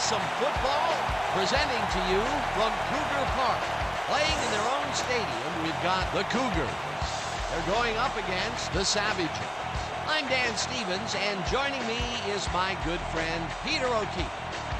awesome football presenting to you from Cougar Park. Playing in their own stadium, we've got the Cougars. They're going up against the Savages. I'm Dan Stevens, and joining me is my good friend Peter O'Keefe.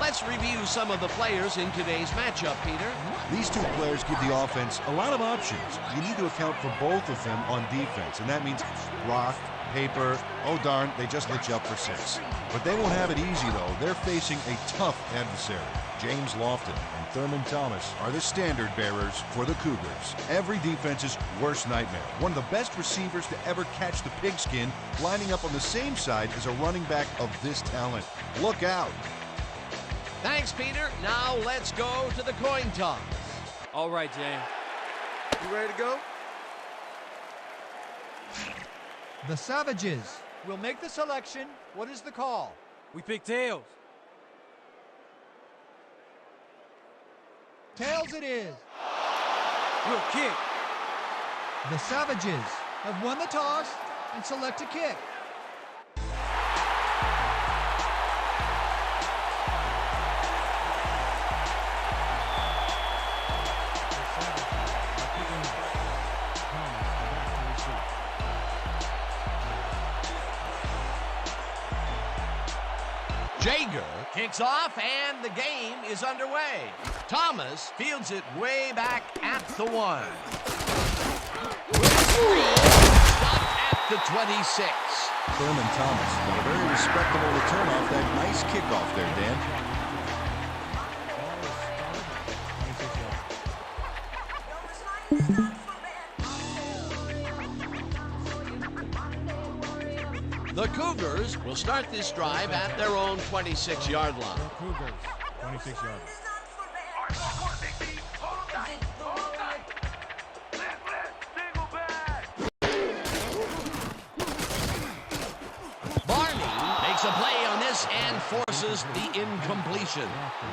Let's review some of the players in today's matchup, Peter. These two players give the offense a lot of options. You need to account for both of them on defense, and that means rock, paper, oh darn, they just lit you up for 6. But they won't have it easy, though. They're facing a tough adversary. James Lofton and Thurman Thomas are the standard bearers for the Cougars. Every defense's worst nightmare. One of the best receivers to ever catch the pigskin, lining up on the same side as a running back of this talent. Look out. Thanks, Peter. Now let's go to the coin toss. All right, Jay. You ready to go? The Savages will make the selection. What is the call? We pick tails. Tails it is. We'll kick. The Savages have won the toss and select a kick. Jaguar kicks off, and the game is underway. Thomas fields it way back at the 1. Stopped at the 26. Thurman Thomas got a very respectable return off that nice kickoff there, Dan. The Cougars will start this drive at their own 26-yard line. Cougars, 26 yards. Barney makes a play on this and forces the incompletion.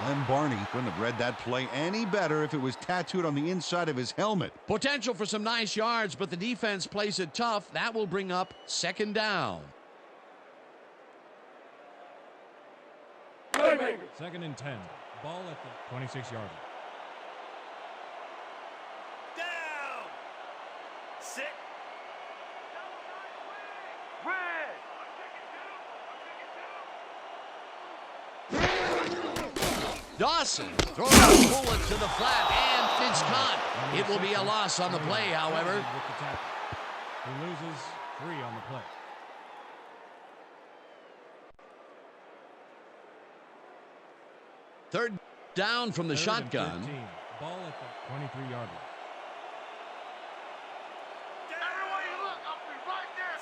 Len Barney couldn't have read that play any better if it was tattooed on the inside of his helmet. Potential for some nice yards, but the defense plays it tough. That will bring up 2nd down. 2nd and 10. Ball at the 26-yard line. Down. Sit. Dawson throws a bullet to the flat, and it's caught. It will be a loss on the play, however. He loses 3 on the play. Third down from the 3rd and shotgun. 13. Ball at the 23-yard line. Everywhere you look, I'll be right there.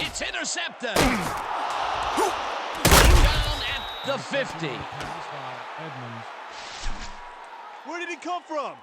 It's intercepted. Down at the 50. Pass by Edmonds. Where did he come from?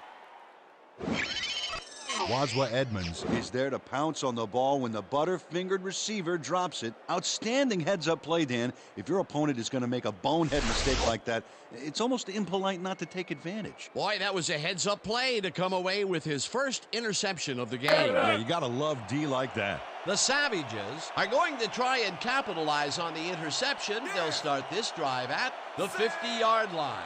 Wazwa Edmonds is there to pounce on the ball when the butter-fingered receiver drops it. Outstanding heads-up play, Dan. If your opponent is going to make a bonehead mistake like that, it's almost impolite not to take advantage. Boy, that was a heads-up play to come away with his first interception of the game. Yeah, you got to love D like that. The Savages are going to try and capitalize on the interception. They'll start this drive at the 50-yard line.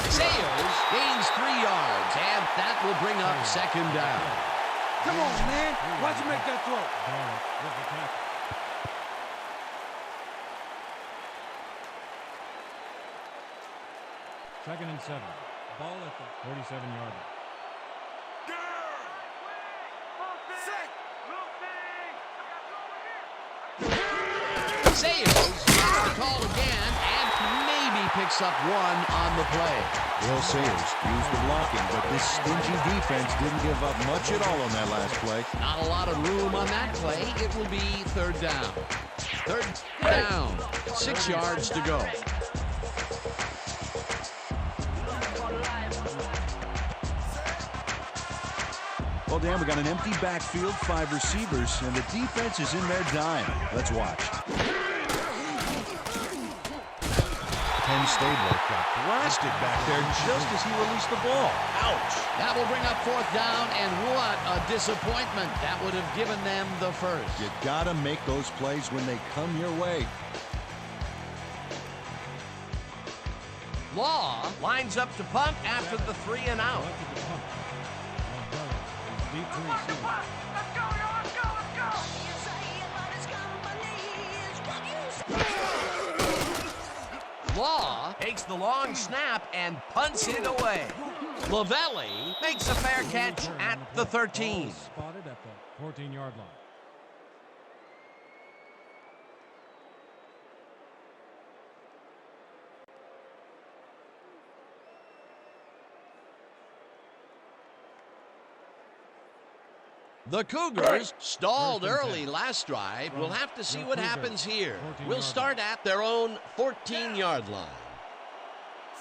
Sayers gains 3 yards, and that will bring up 2nd down. Come on, man. Why'd you make that throw? Barnett with the tackle. 2nd and 7. Ball at the 47-yard line. Sayers gets the call again and maybe picks up 1 on the play. Will Sayers used the blocking, but this stingy defense didn't give up much at all on that last play. Not a lot of room on that play. It will be 3rd down. 3rd down. 6 yards to go. Well, Dan, we got an empty backfield, 5 receivers, and the defense is in their dime. Let's watch. Ken Stabler got blasted back there just as he released the ball. Ouch. That will bring up 4th down, and what a disappointment. That would have given them the first. You gotta make those plays when they come your way. Law lines up to punt after the 3 and out. Elected to punt. Montgomery is deep to receive. Let's go, yo, let's go, let's go. Law takes the long snap and punts it away. Lavelli makes a fair catch at the 13. Spotted at the 14-yard line. The Cougars stalled early last drive. We'll have to see what happens here. We'll start at their own 14-yard line.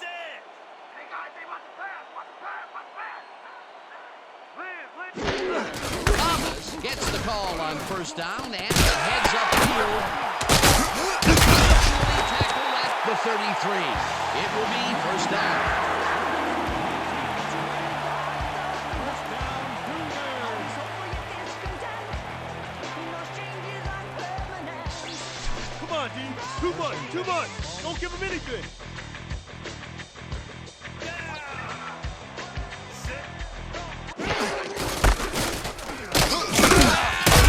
Set. Hey, guys, they want the pass, Thomas gets the call on 1st down and heads upfield. Eventually tackled at the 33. It will be 1st down. Come on, D. Too much, too much. Don't give him anything.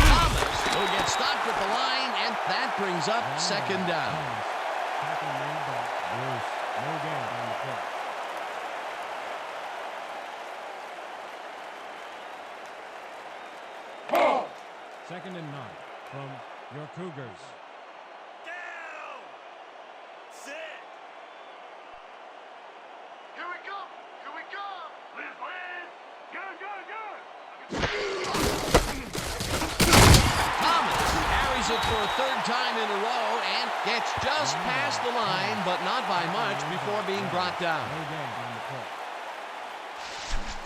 Thomas will get stopped at the line, and that brings up 2nd down. Tackle made by Bruce. No gain on the play. Second and 9 from your Cougars. Down. Set. Here we come. Here we come. Liz, Liz. Good, good, good. Thomas carries it for a 3rd time in a row and gets just past the line, but not by much before being brought down. No gain on the play.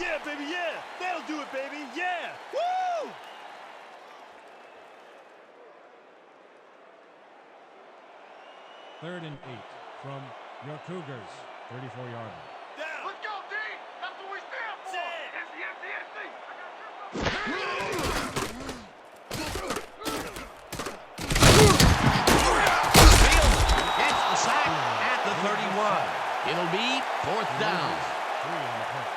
Yeah, baby, yeah. That'll do it, baby. Yeah. Woo! Third and 8 from your Cougars. 34-yard line. Down. Let's go, D. That's what we stand for. Fielder gets the sack at the 31. It'll be 4th down. 3 on the play.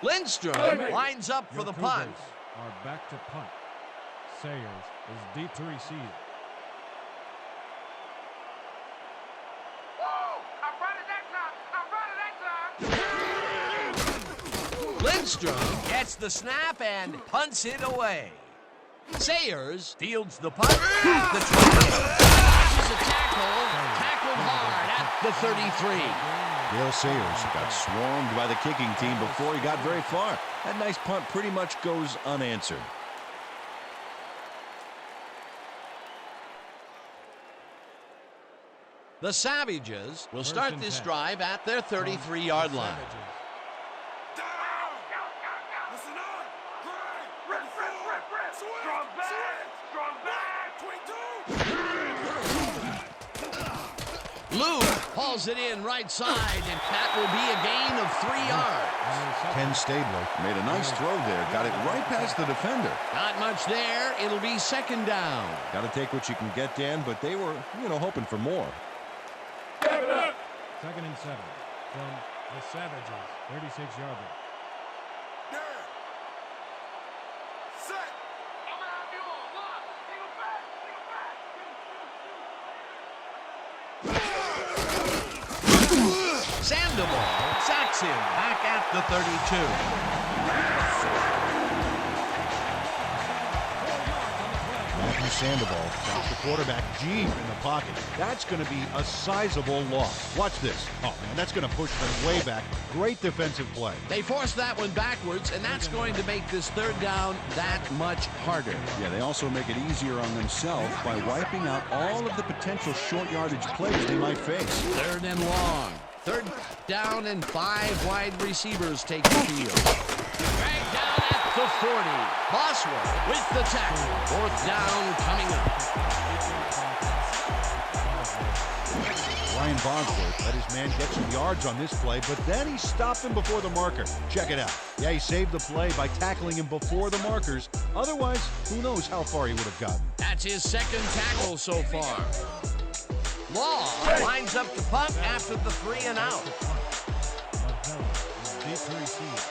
Lindstrom lines up for Your the Cougars punt. are back to punt. Sayers is deep to receive. Woo! I'm running that time. Lindstrom gets the snap and punts it away. Sayers fields the punt at the 20. Catches a tackle, tackled hard at the 33. Dale Sayers got swarmed by the kicking team before he got very far. That nice punt pretty much goes unanswered. The Savages will start this drive at their 33-yard line. Listen up. Rip. Strong back. 22. Luke hauls it in right side, and that will be a gain of 3 yards. Ken Stabler made a nice throw there. Got it right past the defender. Not much there. It'll be 2nd down. Got to take what you can get, Dan, but they were, hoping for more. 2nd and 7 from the Savages. 36-yard line. Set. I'm gonna have you on. Lock. Single back. Sandoval sacks him back at the 32. Matthew Sandoval got the quarterback deep in the pocket. That's going to be a sizable loss. Watch this. Oh, man, that's going to push them way back. Great defensive play. They forced that one backwards, and that's going to make this 3rd down that much harder. Yeah, they also make it easier on themselves by wiping out all of the potential short yardage plays they might face. 3rd and long. 3rd down and 5 wide receivers take the field. Dragged down at the 40. Boswell with the tackle. Fourth down coming up. Ryan Bosworth let his man get some yards on this play, but then he stopped him before the marker. Check it out. Yeah, he saved the play by tackling him before the markers. Otherwise, who knows how far he would have gotten. That's his second tackle so far. Law lines up to punt after the 3 and out. Deep to receive.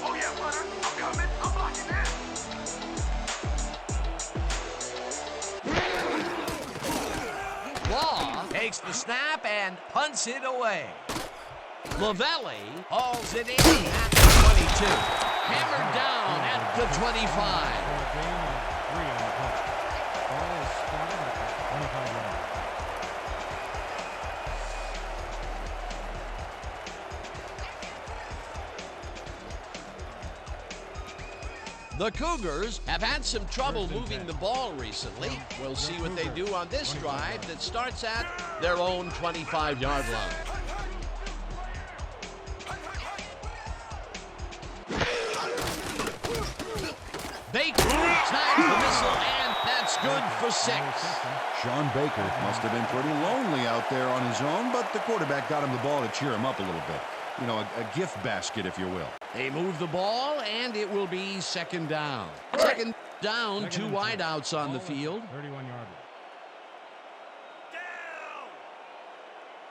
Oh, yeah, Butter. I'm coming. I'm blocking that. Law takes the snap and punts it away. Lavelli hauls it in at the 22. Hammered down at the 25. For a gain of 3 on the punt. Ball is spotted at the 25-yard line. The Cougars have had some trouble moving the ball recently. We'll see what they do on this drive that starts at their own 25-yard line. Baker snags the missile, and that's good for 6. Sean Baker must have been pretty lonely out there on his own, but the quarterback got him the ball to cheer him up a little bit. You know, a gift basket, if you will. They move the ball, and it will be second down. Second down, 2 wideouts on the field. 31-yard line. Down.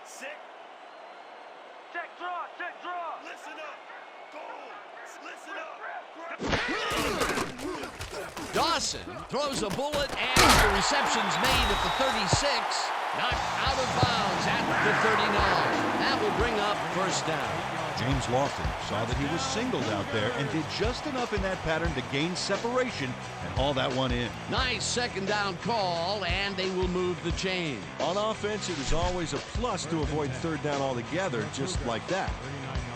6. Check draw. Check draw. Listen up. Goal. Listen up. Dawson throws a bullet, and the reception's made at the 36. Knocked out of bounds at the 39. That will bring up first down. James Lofton saw that he was singled out there and did just enough in that pattern to gain separation and haul that one in. Nice second down call, and they will move the chain. On offense, it was always a plus to avoid third down altogether, just like that. 39-yard.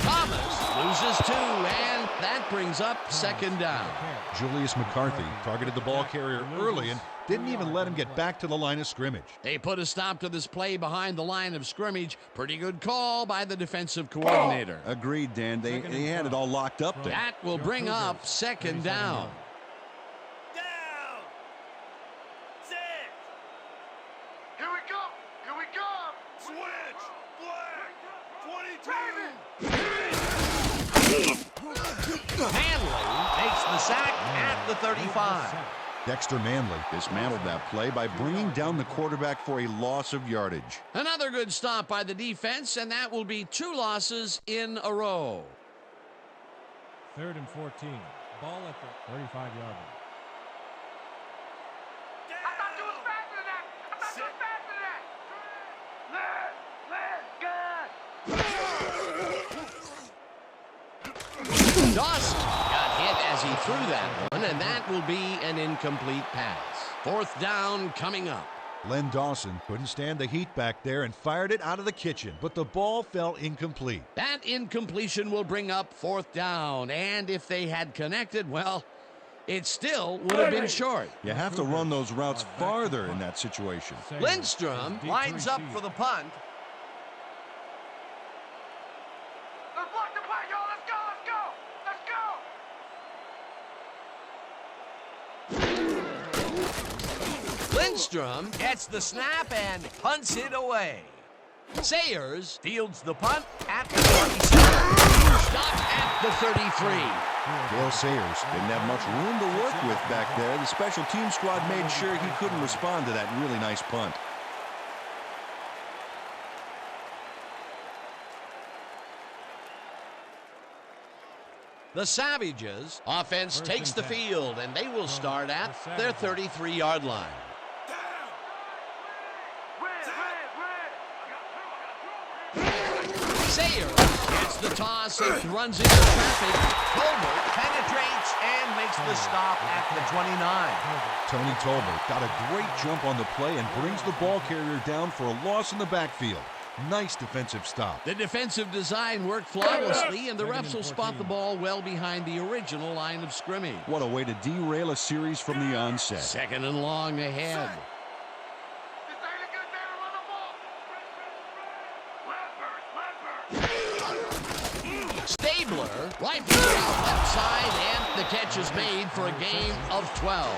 Thomas loses 2, and that brings up second down. Julius McCarthy targeted the ball carrier early and didn't even let him get back to the line of scrimmage. They put a stop to this play behind the line of scrimmage. Pretty good call by the defensive coordinator. Agreed, Dan. They had it all locked up there. That will bring up second down. Down. 6. Here we come. Here we come. Switch. Black. 22. Manley takes the sack at the 35. Dexter Manley dismantled that play by bringing down the quarterback for a loss of yardage. Another good stop by the defense, and that will be 2 losses in a row. 3rd and 14. Ball at the 35-yard line. I thought you was faster than that. I thought you was faster than that. Dawson got hit as he threw that one, and that will be an incomplete pass. Fourth down coming up. Len Dawson couldn't stand the heat back there and fired it out of the kitchen, but the ball fell incomplete. That incompletion will bring up fourth down, and if they had connected, well, it still would have been short. You have to run those routes farther in that situation. Lindstrom lines up for the punt. Let's block the play, y'all. Let's go. Lindstrom gets the snap and punts it away. Sayers fields the punt at the 27. Stopped at the 33. Dale Sayers didn't have much room to work with back there. The special team squad made sure he couldn't respond to that really nice punt. The Savages offense takes the field, and they will start at their 33-yard line. Sayers gets the toss and runs into traffic. Tolbert penetrates and makes the stop at the 29. Tony Tolbert got a great jump on the play and brings the ball carrier down for a loss in the backfield. Nice defensive stop. The defensive design worked flawlessly, and the refs will spot the ball well behind the original line of scrimmage. What a way to derail a series from the onset. Second and long ahead. Stabler rifles it out left side, and the catch is made for a gain of 12.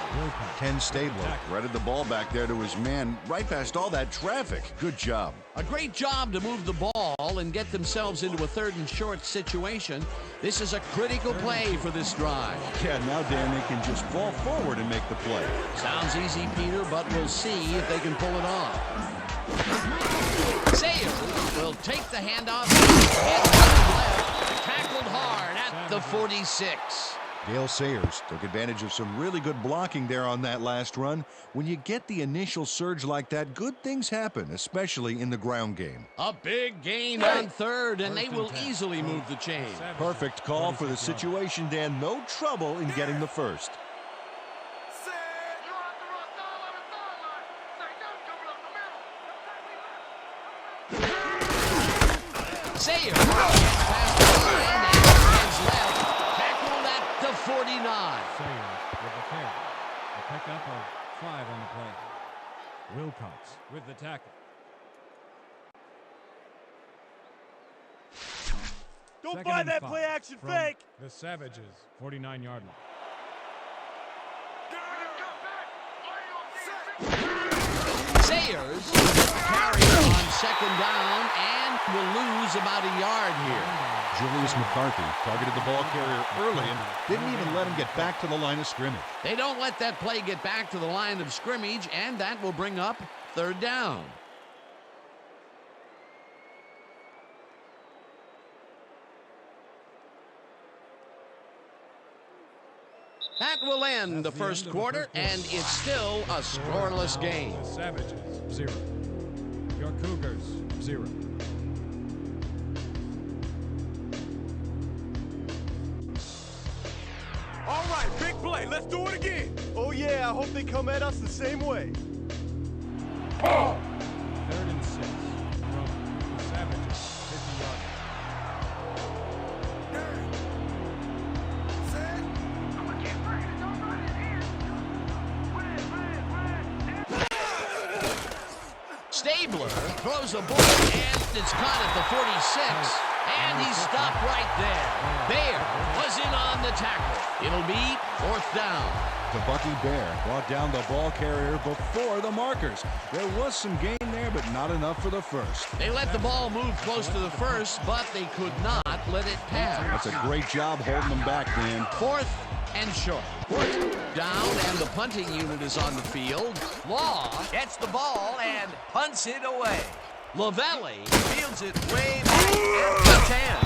Ken Stabler threaded the ball back there to his man right past all that traffic. Good job. A great job to move the ball and get themselves into a 3rd and short situation. This is a critical play for this drive. Yeah, now, Dan, they can just fall forward and make the play. Sounds easy, Peter, but we'll see if they can pull it off. Sayers will take the handoff and left, tackled hard at the 46. Dale Sayers took advantage of some really good blocking there on that last run. When you get the initial surge like that, good things happen, especially in the ground game. A big gain on 3rd, and they will easily move the chain. Perfect call for the situation, Dan. No trouble in getting the first. Sayers gets past the line and hands left, tackled at the 49. Sayers with the carry. A pickup of 5 on the play. Wilcox with the tackle. Don't Second buy and that 5 play action from fake. The Savages, 49-yard line. Sayers carry on 2nd down and will lose about a yard here. Julius McCarthy targeted the ball carrier early and didn't even let him get back to the line of scrimmage. They don't let that play get back to the line of scrimmage, and that will bring up 3rd down. That will end the first quarter, and it's still a scoreless game. The Savages, 0. Your Cougars, 0. All right, big play. Let's do it again. Oh, yeah. I hope they come at us the same way. 3rd and 6 from the Savages, 50-yard line. Stabler throws a ball, and it's caught at the 46, and he's stopped right there. Bear was in on the tackle. It'll be 4th down. Bucky Bear brought down the ball carrier before the markers. There was some gain there, but not enough for the first. They let the ball move close to the first, but they could not let it pass. That's a great job holding them back, Dan. 4th and short. 4th down, and the punting unit is on the field. Law gets the ball and punts it away. Lavelli fields it way back at the 10.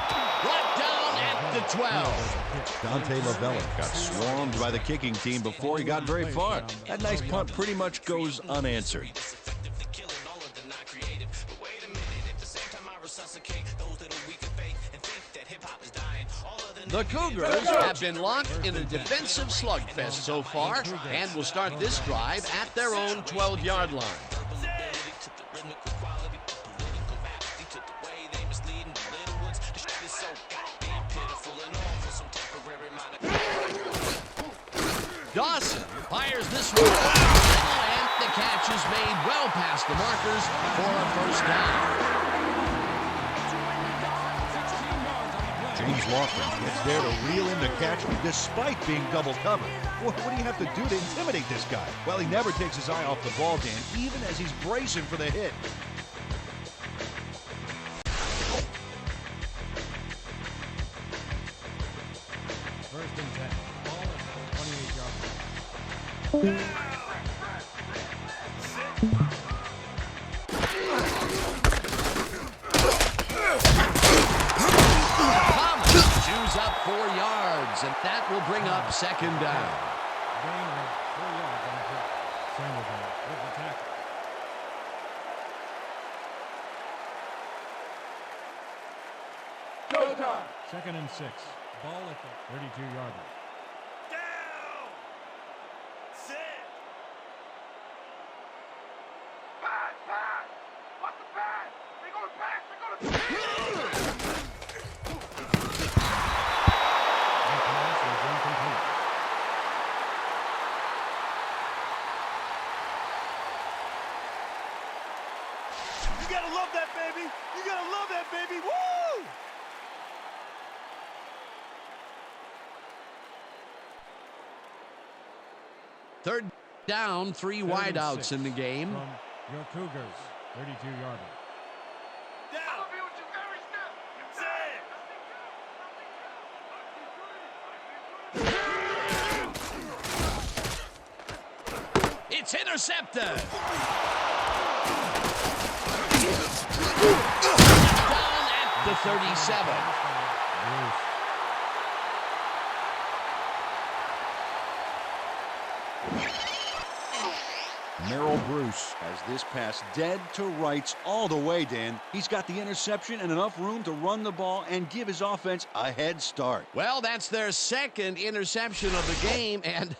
Brought down at the 12. Dante Lavella got swarmed by the kicking team before he got very far. That nice punt pretty much goes unanswered. The Cougars have been locked in a defensive slugfest so far and will start this drive at their own 12-yard line. Dawson fires this one, and the catch is made well past the markers for a 1st down. James Lofton gets there to reel in the catch despite being double covered. What do you have to do to intimidate this guy? Well, he never takes his eye off the ball, Dan, even as he's bracing for the hit. First and 10. Ball at the 28-yard line. Chews up 4 yards, and that will bring up 2nd down. Gain of 4 yards on the play. Sandoval with the tackle. Go time. 2nd and 6. Ball at the 32-yard line. Down. Set. Pass, pass. What's the pass? They're going to pass. They're going to pass. The pass was incomplete. You got to love that, baby. You got to love that, baby. Woo! Third down, 3 wideouts in the game. From your Cougars, 32-yarder. It's intercepted. Down at the 37. Merrill Bruce has this pass dead to rights all the way, Dan. He's got the interception and enough room to run the ball and give his offense a head start. Well, that's their second interception of the game, and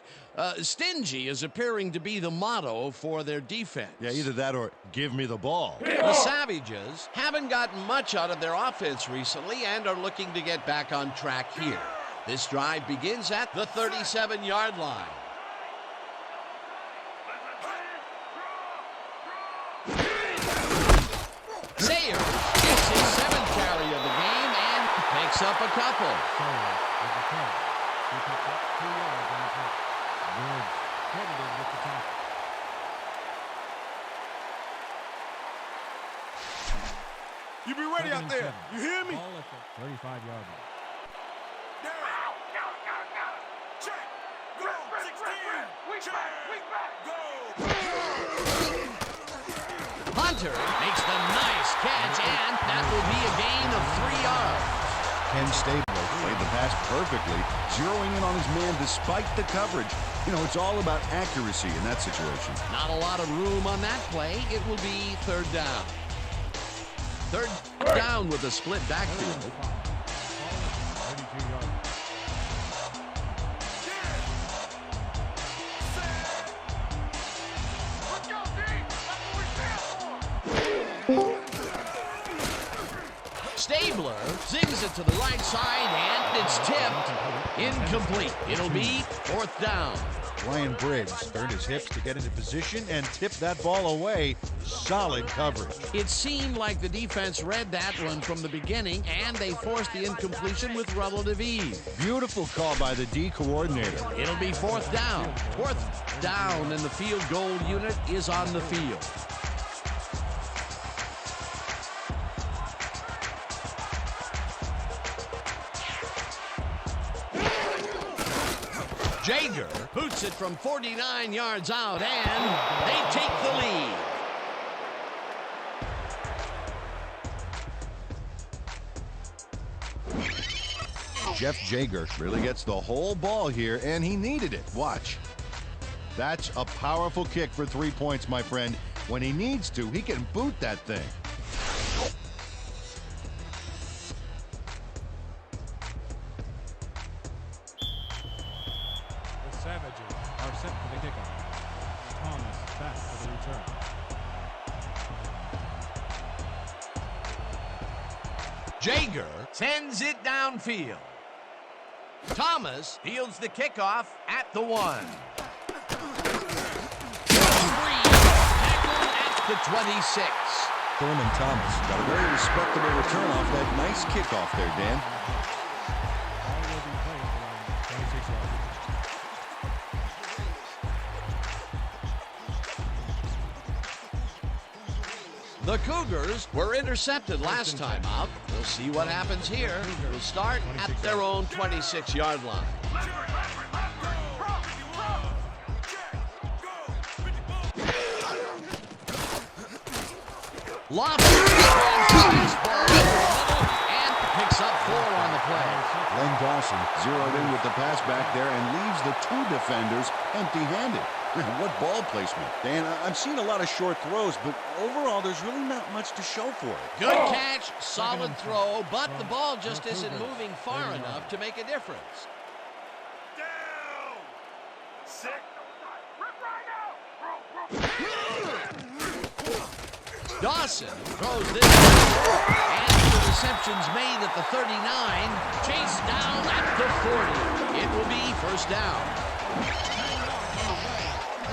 stingy is appearing to be the motto for their defense. Yeah, either that or give me the ball. The Savages haven't gotten much out of their offense recently and are looking to get back on track here. This drive begins at the 37-yard line. Sayers gets his 7th carry of the game and picks up a couple. Sayers with the catch. He picked up 2 yards on the play. Woods credited with the tackle. You be ready out there. 7. You hear me? Ball at the 35-yard line. Check. Go. 16. Check. Go. Hunter makes the nice catch, and that will be a gain of 3 yards. Ken Stabler played the pass perfectly, zeroing in on his man despite the coverage. You know, it's all about accuracy in that situation. Not a lot of room on that play. It will be 3rd down. 3rd down with a split backfield. 32 yards. Stabler zings it to the right side, and it's tipped. Incomplete. It'll be 4th down. Ryan Briggs turned his hips to get into position and tipped that ball away. Solid coverage. It seemed like the defense read that one from the beginning, and they forced the incompletion with relative ease. Beautiful call by the D coordinator. It'll be 4th down. 4th down, and the field goal unit is on the field. Jager boots it from 49 yards out, and they take the lead. Jeff Jager really gets the whole ball here, and he needed it. Watch. That's a powerful kick for 3 points, my friend. When he needs to, he can boot that thing. The Savages are set for the kickoff. Thomas back for the return. Jager sends it downfield. Thomas fields the kickoff at the 1. Tackled at the 26. Thurman Thomas got a very respectable return off that nice kickoff there, Dan. Ball will be played around 26 yards. The Cougars were intercepted last time out. We'll see what happens here. We'll start at their own 26-yard line. Loftus transfers ball over the middle and picks up 4 on the play. Len Dawson zeroed in with the pass back there and leaves the 2 defenders empty-handed. What ball placement. Dan, I'm seeing a lot of short throws, but overall, there's really not much to show for it. Good catch, solid throw, but the ball just isn't moving far enough to make a difference. Down. Sick. Dawson throws this and the reception's made at the 39, chased down at the 40. It will be 1st down.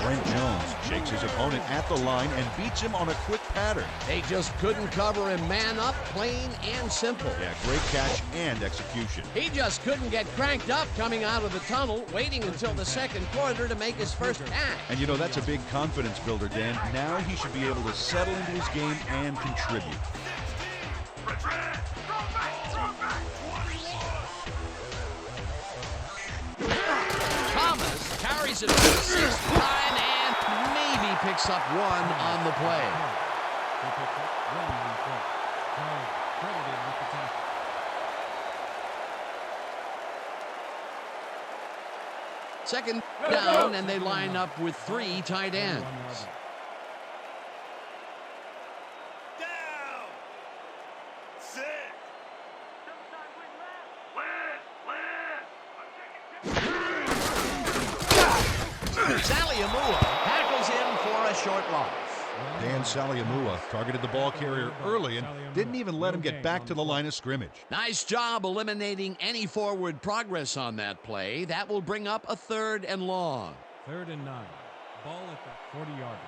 Brent Jones shakes his opponent at the line and beats him on a quick pattern. They just couldn't cover him man up, plain and simple. Yeah, great catch and execution. He just couldn't get cranked up coming out of the tunnel, waiting until the second quarter to make his first pass. And you know, that's a big confidence builder, Dan. Now he should be able to settle into his game and contribute. Thomas carries it for the sixth time and maybe picks up one on the play. He picked up one on the play. Craig credited with the tackle. Second down, and they line up with three tight ends. Down. Sit. Saliamua tackles him for a short loss. Dan Saliamua targeted the ball carrier early and didn't even let him get back to the line of scrimmage. Nice job eliminating any forward progress on that play. That will bring up a 3rd and long. 3rd and 9. Ball at the 40-yard line.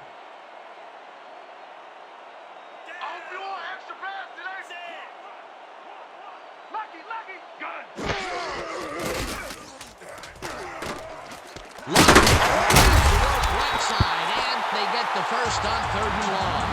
Right side, and they get the first on 3rd and long.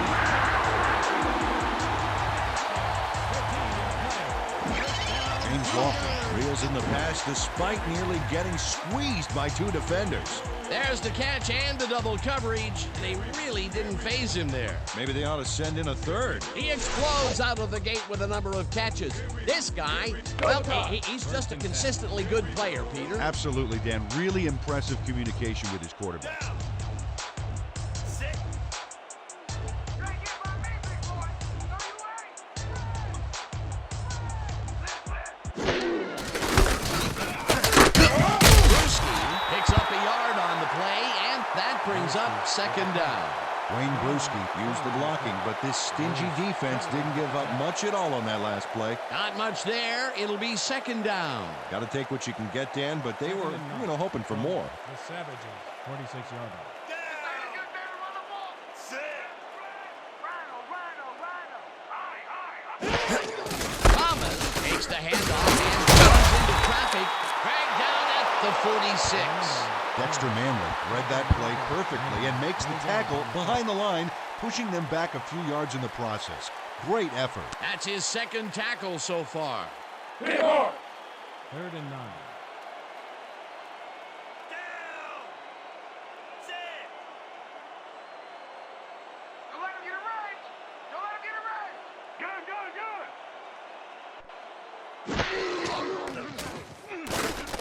James Walker reels in the pass despite nearly getting squeezed by 2 defenders. There's the catch and the double coverage. They really didn't phase him there. Maybe they ought to send in a 3rd. He explodes out of the gate with a number of catches. This guy, well, he's just a consistently good player, Peter. Absolutely, Dan. Really impressive communication with his quarterback. Brings up 2nd down. Wayne Brewski used the blocking, but this stingy defense didn't give up much at all on that last play. Not much there. It'll be 2nd down. Got to take what you can get, Dan, but they were, hoping for more. The Savages, 46-yard line. Thomas takes the handoff and runs into traffic. Dragged down at the 46. Dexter Manley read that play perfectly and makes the tackle behind the line, pushing them back a few yards in the process. Great effort. That's his 2nd tackle so far. 3rd and 9.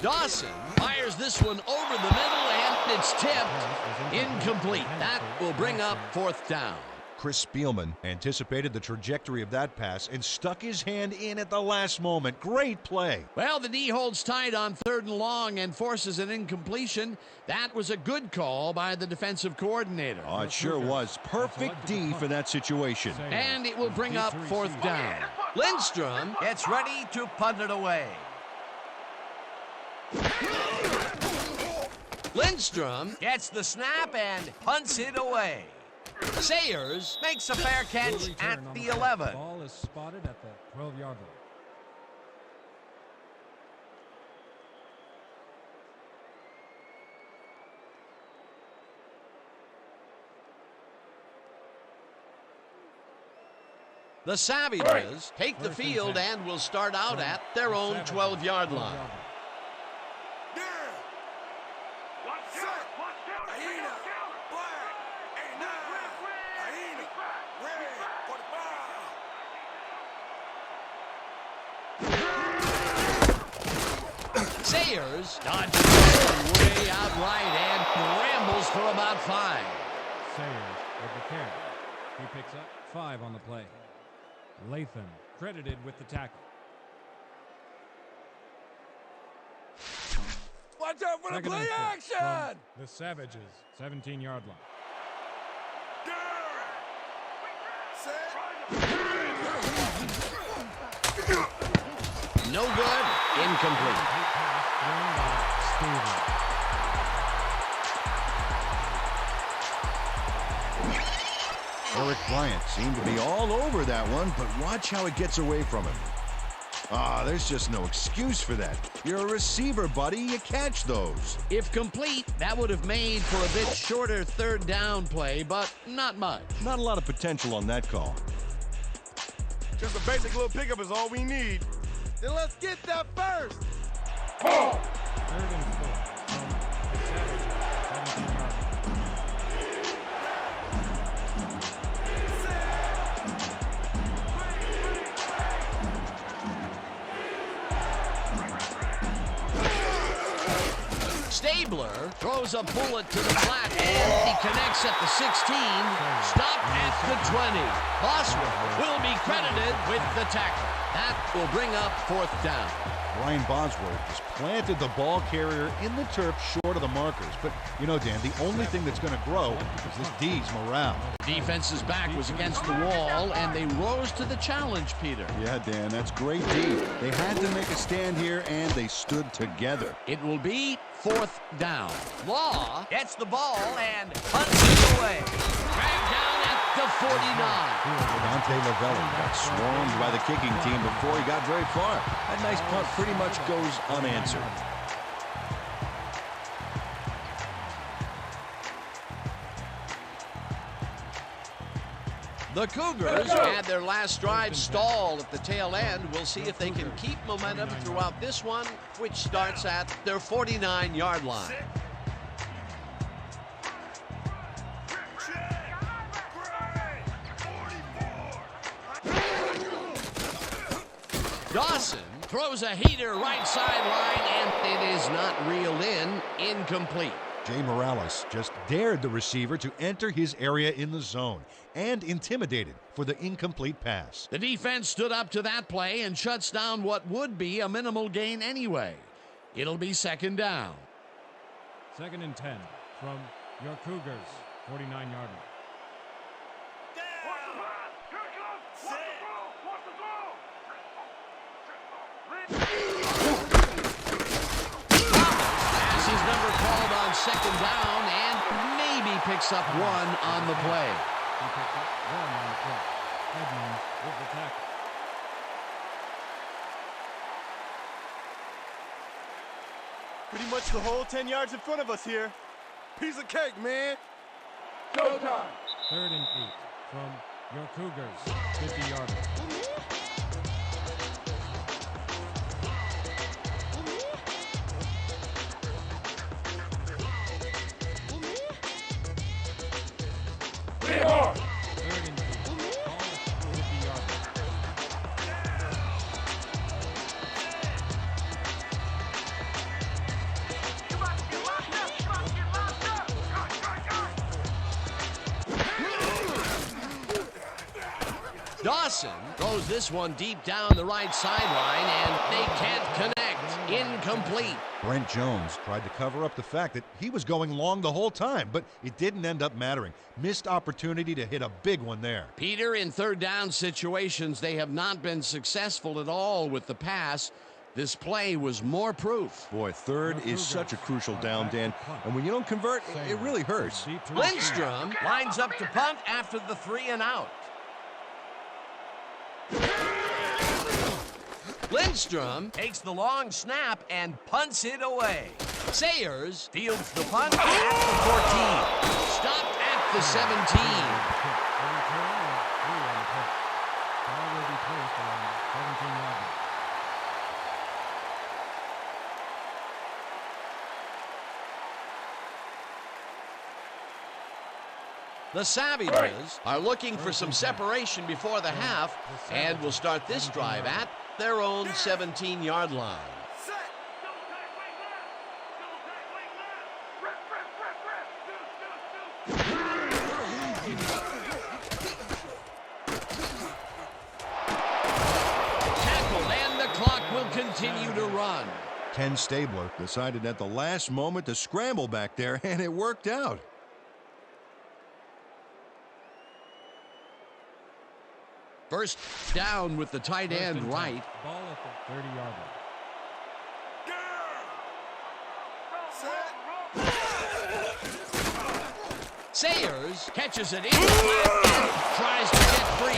Dawson fires this one over the middle, and it's tipped. Incomplete. That will bring up 4th down. Chris Spielman anticipated the trajectory of that pass and stuck his hand in at the last moment. Great play. Well, the D holds tight on 3rd and long and forces an incompletion. That was a good call by the defensive coordinator. Oh, it sure was. Perfect D for that situation. And it will bring up 4th down. Lindstrom gets ready to punt it away. Lindstrom gets the snap and punts it away. Sayers makes a fair catch at the 11. The ball is spotted at the 12-yard line. The Savages take the field and will start out at their own 12-yard line. Sayers dodges way out right and rambles for about 5. Sayers with the carry. He picks up 5 on the play. Latham credited with the tackle. Watch out for the play action! The Savages, 17-yard line. No good. Incomplete. Eric Bryant seemed to be all over that one, but watch how it gets away from him. There's just no excuse for that. You're a receiver, buddy. You catch those. If complete, that would have made for a bit shorter third down play, but not much. Not a lot of potential on that call. Just a basic little pickup is all we need. Then let's get that first. 3rd and 4 from the Savages. 17-yard Stabler throws a bullet to the flat, and he connects at the 16, stopped at the 20. Bosworth will be credited with the tackle. That will bring up 4th down. Brian Bosworth has planted the ball carrier in the turf short of the markers. But, you know, Dan, the only thing that's going to grow is this D's morale. Defense's back was against the wall, and they rose to the challenge, Peter. Yeah, Dan, that's great D. They had to make a stand here, and they stood together. It will be 4th down. Law gets the ball and punts it away. Dragged down at the 49. Dante Lavelli got swarmed by the kicking team before he got very far. That nice punt pretty much goes unanswered. The Cougars had their last drive stalled at the tail end. We'll see if they can keep momentum throughout this one, which starts at their 49-yard line. Dawson throws a heater right sideline, and it is not reeled in. Incomplete. Jay Morales just dared the receiver to enter his area in the zone and intimidated for the incomplete pass. The defense stood up to that play and shuts down what would be a minimal gain anyway. It'll be 2nd down. 2nd and 10 from your Cougars. 49-yard line. Pass is number called on 2nd down and maybe picks up 1 on the play. He picks up 1 on the play. Edmonds with the tackle. Pretty much the whole 10 yards in front of us here. Piece of cake, man. Showtime. 3rd and 8 from your Cougars. 50-yard line. Dawson throws this one deep down the right sideline, and they can't connect. Incomplete. Brent Jones tried to cover up the fact that he was going long the whole time, but it didn't end up mattering. Missed opportunity to hit a big one there. Peter, in 3rd down situations, they have not been successful at all with the pass. This play was more proof. Boy, 3rd is such a crucial down, Dan, and when you don't convert, it really hurts. Lindstrom lines up to punt after the 3 and out. Lindstrom takes the long snap and punts it away. Sayers fields the punt at the 14. Stopped at the 17. The Savages are looking for some separation before the half and will start this drive at their own 17-yard line. Tackled, and the clock will continue to run. Ken Stabler decided at the last moment to scramble back there, and it worked out. First down with the tight end right. Ball at the 30-yard line. Sayers Jaguars. Catches it in the flat and tries to get free.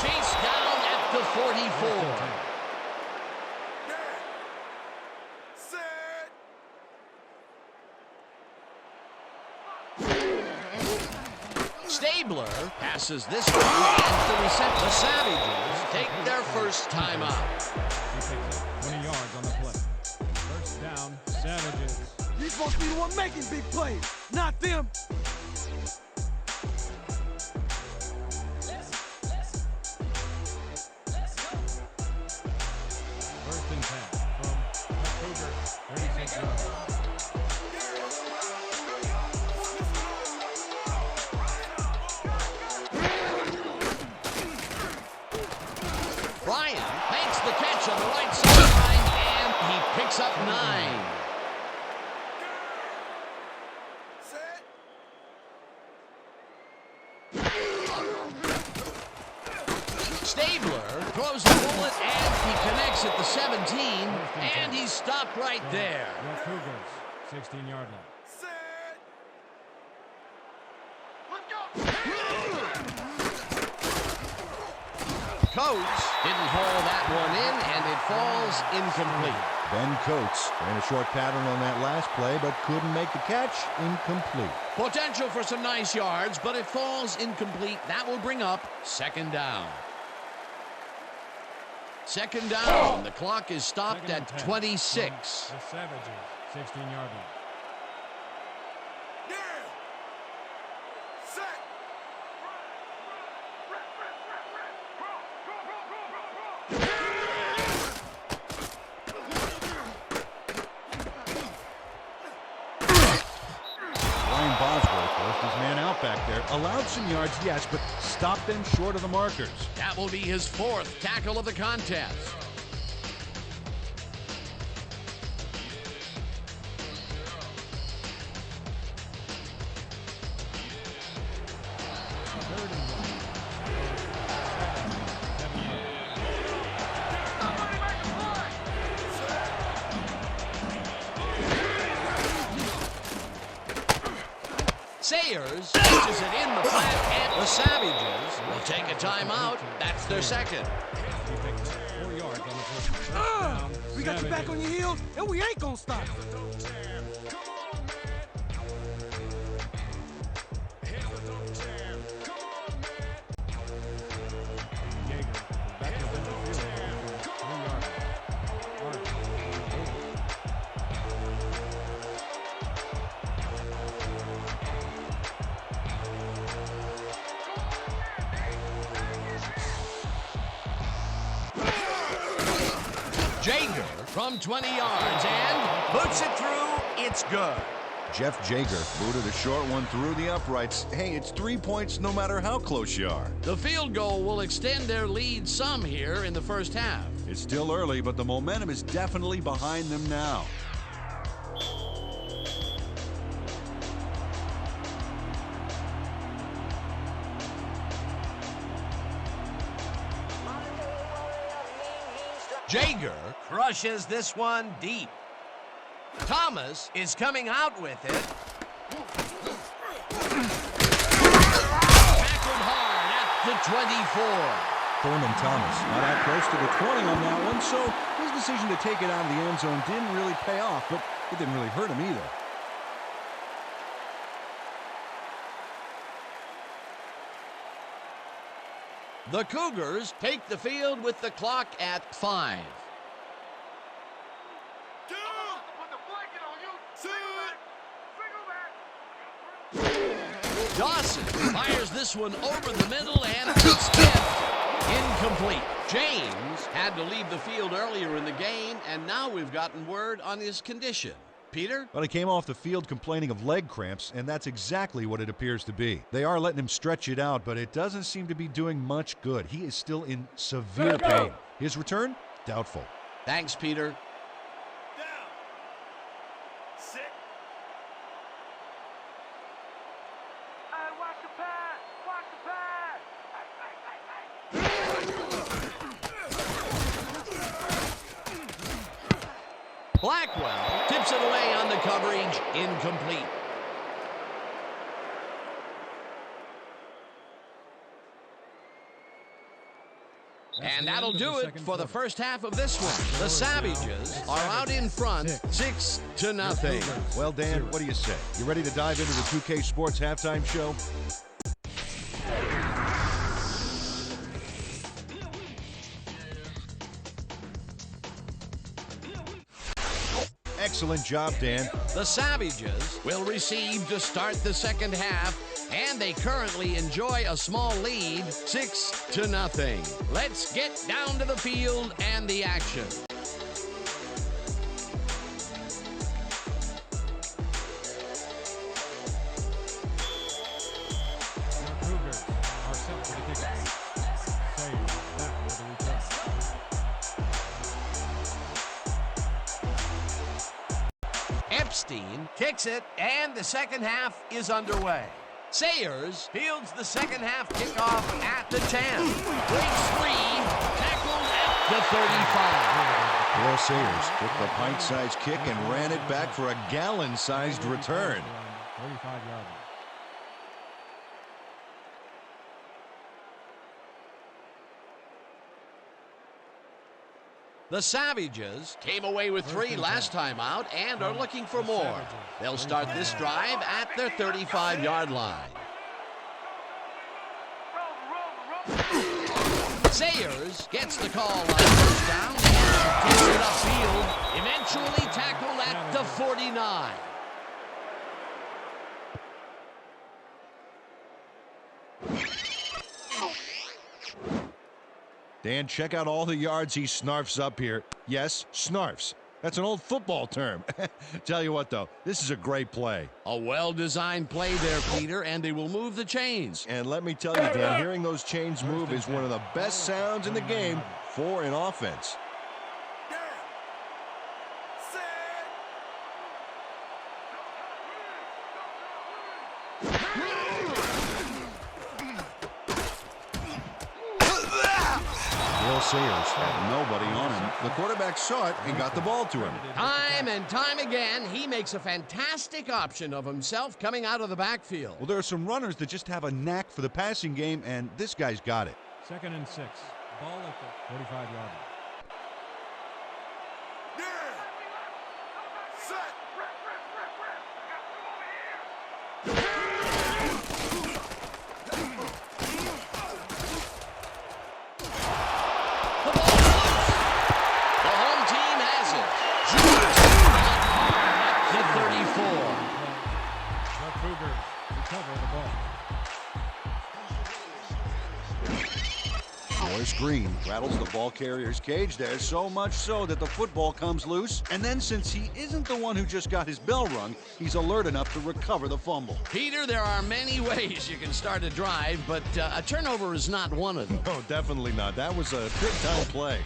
Chased down at the 44. Stabler passes this one, and the reception. The Savages take their first time out. He picks up 20 yards on the play. First down, Savages. You're supposed to be the one making big plays, not them. First and 10 from the Cougars. 36 yards. Bryant makes the catch on the right sideline, and he picks up 9. Stabler throws the bullet, and he connects at the 17, and he's stopped right there. The Cougars, 16-yard line. Coates didn't haul that one in, and it falls incomplete. Ben Coates ran a short pattern on that last play, but couldn't make the catch. Incomplete. Potential for some nice yards, but it falls incomplete. That will bring up second down. Second down. The clock is stopped Second and at 10 26. from the Savages, 16-yard line. Back there, allowed some yards, yes, but stopped them short of the markers. That will be his 4th tackle of the contest. Third and 1. Sayers catches it in the flat, and the Savages will take a timeout. That's their second. He picks up 4 yards on the first. First down, We got you back on your heels, and we ain't gonna stop. Jaeger back within the field goal from 3 yards. Jaeger from 20 yards and puts it through. It's good. Jeff Jaeger booted a short one through the uprights. Hey, it's 3 points no matter how close you are. The field goal will extend their lead some here in the first half. It's still early, but the momentum is definitely behind them now. Jaeger crushes this one deep. Thomas is coming out with it. Tackled hard at the 24. Thurman Thomas not out close to the 20 on that one, so his decision to take it out of the end zone didn't really pay off, but it didn't really hurt him either. The Cougars take the field with the clock at 5. Dawson fires this one over the middle, and it's tipped. Incomplete. James had to leave the field earlier in the game, and now we've gotten word on his condition. Peter? Well, he came off the field complaining of leg cramps, and that's exactly what it appears to be. They are letting him stretch it out, but it doesn't seem to be doing much good. He is still in severe pain. His return? Doubtful. Thanks, Peter. Blackwell tips it away on the coverage. Incomplete. And that'll do it for the first half of this one. The Savages are out in front, 6-0. Well, Dan, what do you say? You ready to dive into the 2K Sports halftime show? Excellent job, Dan. The Savages will receive to start the second half, and they currently enjoy a small lead, 6-0. Let's get down to the field and the action. The Cougars are set for the kickoff. Save back with the return. Epstein kicks it, and the second half is underway. Sayers fields the second half kickoff at the 10. Breaks free, tackled at the 35. Will Sayers took the pint-sized kick and ran it back for a gallon-sized return. 35-yard. The Savages came away with 3 last time out and are looking for more. They'll start this drive at their 35-yard line. Sayers gets the call on first down and takes it upfield, eventually tackled at the 49. Dan, check out all the yards he snarfs up here. Yes, snarfs. That's an old football term. Tell you what, though, this is a great play. A well-designed play there, Peter, and they will move the chains. And let me tell you, Dan, hearing those chains move is one of the best sounds in the game for an offense. Sayers had nobody on him. The quarterback saw it and got the ball to him. Time and time again, he makes a fantastic option of himself coming out of the backfield. Well, there are some runners that just have a knack for the passing game, and this guy's got it. 2nd and 6. Ball at the 45-yard line. Green rattles the ball carrier's cage there, so much so that the football comes loose. And then, since he isn't the one who just got his bell rung, he's alert enough to recover the fumble. Peter, there are many ways you can start a drive, but a turnover is not one of them. No, definitely not. That was a big-time play.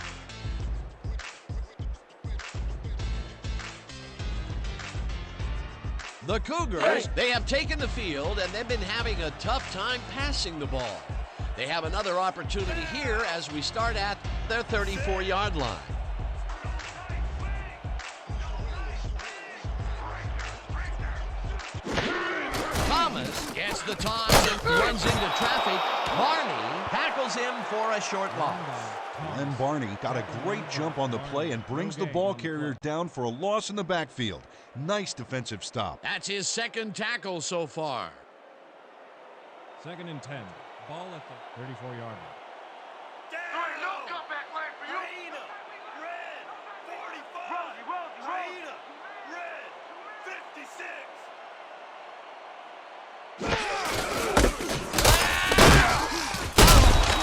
The Cougars, they have taken the field, and they've been having a tough time passing the ball. They have another opportunity here as we start at their 34-yard line. Thomas gets the toss and runs into traffic. Barney tackles him for a short loss. Glenn Barney got a great jump on the play and brings the ball carrier down for a loss in the backfield. Nice defensive stop. That's his 2nd tackle so far. 2nd and 10. Ball at the 34-yard line. No comeback line for you. Red, 45. Raina, red, 56.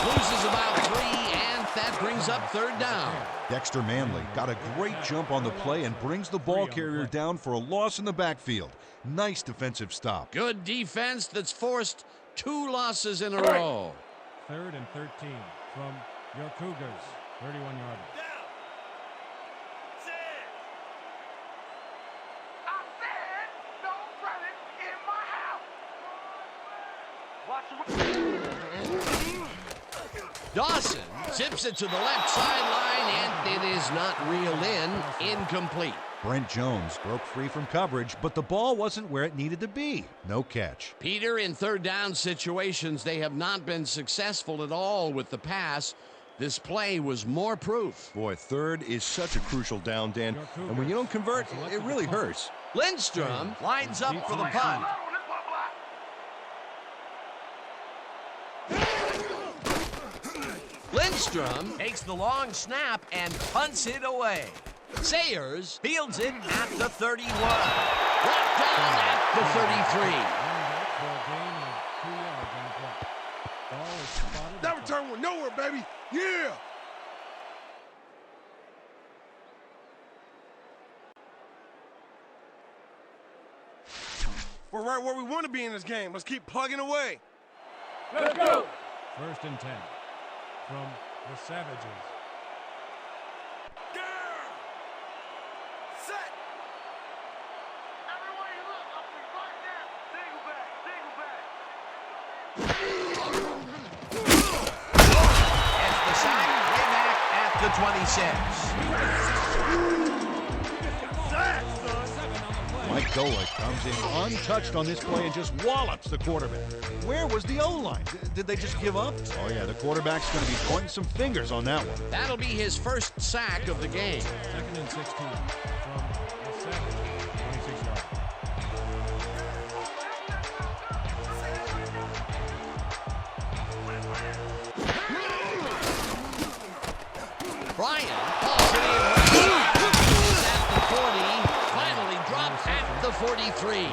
Loses about 3, and that brings up 3rd down. Dexter Manley got a great jump on the play and brings the ball carrier down for a loss in the backfield. Nice defensive stop. Good defense that's forced 2 losses in a row. 3rd and 13 from your Cougars, 31-yard line. I said, don't run it in my house. Dawson zips it to the left sideline, and it is not reeled in. Incomplete. Brent Jones broke free from coverage, but the ball wasn't where it needed to be. No catch. Peter, in 3rd down situations, they have not been successful at all with the pass. This play was more proof. Boy, third is such a crucial down, Dan. And when you don't convert, it really hurts. Lindstrom lines up for the punt. Lindstrom takes the long snap and punts it away. Sayers fields it at the 31. Brought down at the 33. That return went nowhere, baby. Yeah. We're right where we want to be in this game. Let's keep plugging away. Let's go. 1st and 10 from the Savages. Set. Everywhere you look, I'll be right there. Single back, Gets the sack way back at the 26. Mike Golick comes in untouched on this play and just wallops the quarterback. Where was the O-line? Did they just give up? Oh, yeah, the quarterback's going to be pointing some fingers on that one. That'll be his first sack of the game. 2nd and 16 from the Savages. 26 yards. Bryant calls it in. At the 40. Finally dropped at the 43.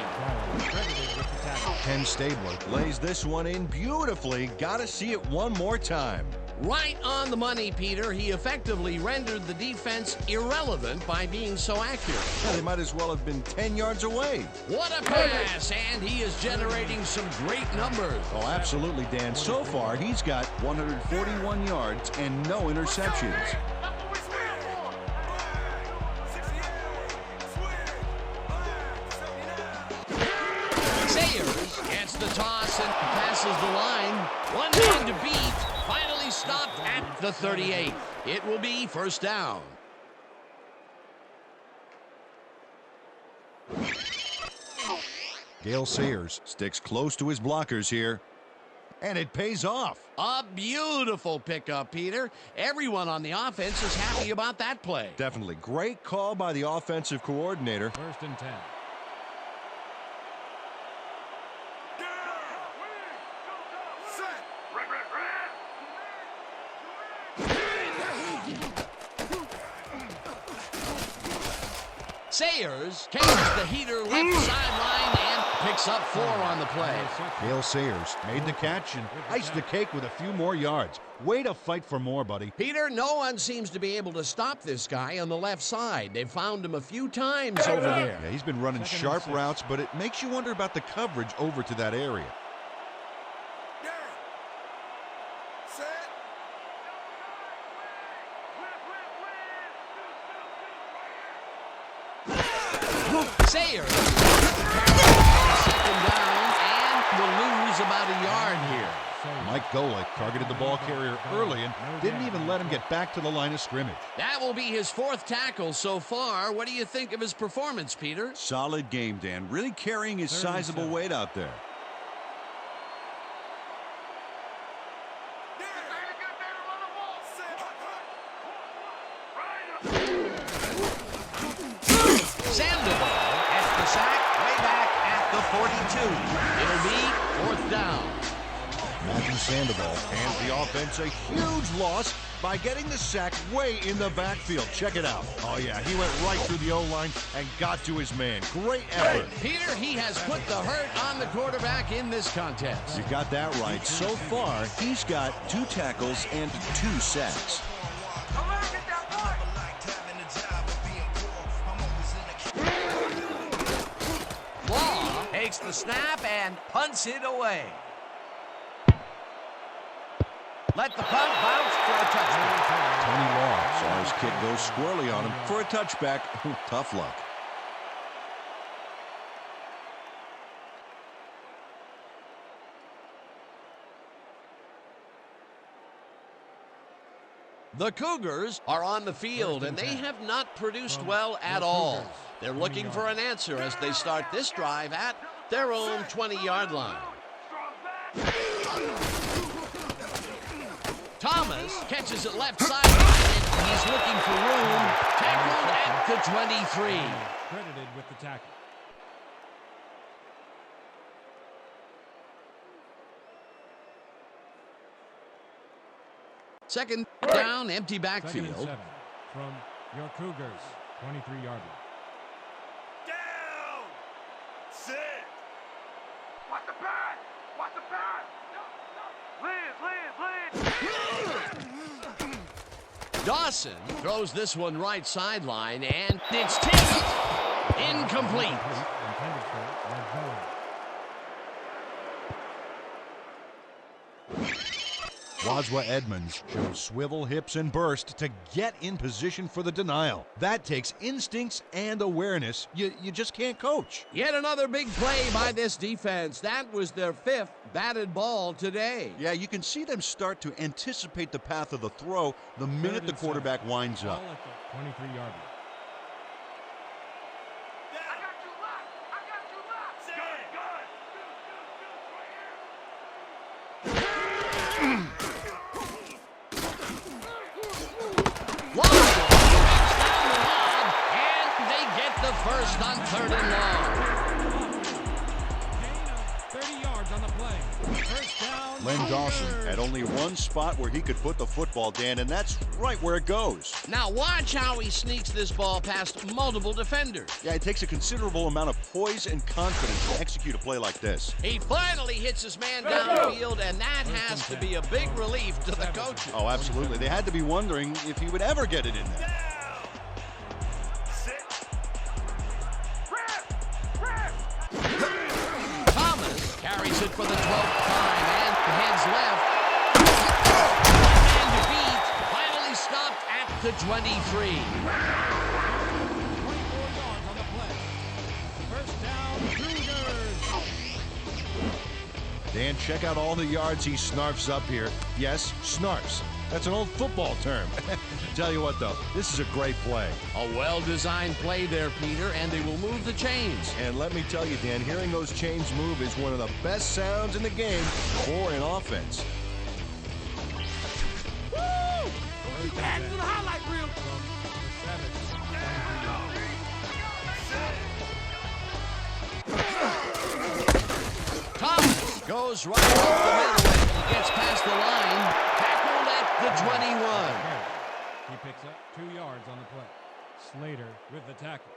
Ken Stabler lays this one in beautifully. Got to see it one more time. Right on the money, Peter. He effectively rendered the defense irrelevant by being so accurate. Yeah, they might as well have been 10 yards away. What a pass, and he is generating some great numbers. Oh, absolutely, Dan. So far, he's got 141 yards and no interceptions. Sayers gets the toss and passes the line. One man to beat. Finally stopped at the 38. It will be 1st down. Gale Sayers sticks close to his blockers here, and it pays off. A beautiful pickup, Peter. Everyone on the offense is happy about that play. Definitely. Great call by the offensive coordinator. 1st and 10. Sayers cages the heater left sideline and picks up 4 on the play. Gale Sayers made the catch and iced the cake with a few more yards. Way to fight for more, buddy. Peter, no one seems to be able to stop this guy on the left side. They've found him a few times over there. Yeah, he's been running sharp routes, but it makes you wonder about the coverage over to that area. Sayers second down and will lose about a yard here. Mike Golick targeted the ball carrier early and didn't even let him get back to the line of scrimmage. That will be his 4th tackle so far. What do you think of his performance, Peter? Solid game, Dan. Really carrying his sizable weight out there. Sandoval gets the sack way back at the 42. It'll be 4th down. Matthew Sandoval hands the offense a huge loss by getting the sack way in the backfield. Check it out. Oh, yeah, he went right through the O-line and got to his man. Great effort. Peter, he has put the hurt on the quarterback in this contest. You got that right. So far, he's got 2 tackles and 2 sacks. Law takes the snap and punts it away. Let the punt bounce for a touchdown. Tony Law saw his kid go squirrely on him for a touchback. Tough luck. The Cougars are on the field, and they have not produced well at all. They're looking for an answer as they start this drive at their own 20-yard line. Thomas catches it left side, and he's looking for room. Tackled at the 23. Credited with the tackle. Second down, empty Second and backfield. 7 from your Cougars, 23-yard line. Down! Sit! Watch the pass! Watch the pass! Liz! Dawson throws this one right sideline, and it's tipped. Incomplete. Intended for Red Wazwa Edmonds shows swivel, hips, and burst to get in position for the denial. That takes instincts and awareness you just can't coach. Yet another big play by this defense. That was their 5th batted ball today. Yeah, you can see them start to anticipate the path of the throw the minute the quarterback winds up. Ball at the 23-yard line. I got you locked! I got you locked! Long ball breaks down the line, and they get the first on 3rd and long. Gain of 30 yards on the play. First down. Len Dawson had only one spot where he could put the football, Dan, and that's right where it goes. Now watch how he sneaks this ball past multiple defenders. Yeah, it takes a considerable amount of poise and confidence to execute a play like this. He finally hits his man downfield, and that has to be a big relief to the coaches. Oh, absolutely. They had to be wondering if he would ever get it in there. Down! Sit! Thomas carries it for the 12th time and heads left. And beat, finally stopped at the 23. 24 yards on the play. First down, Cougars. Dan, check out all the yards he snarfs up here. Yes, snarfs. That's an old football term. Tell you what, though, this is a great play. A well-designed play there, Peter, and they will move the chains. And let me tell you, Dan, hearing those chains move is one of the best sounds in the game for an offense. Keep adding to the highlight reel. Thomas goes right up the middle and he gets past the line. Tackled at the 21. He picks up 2 yards on the play. Slater with the tackle.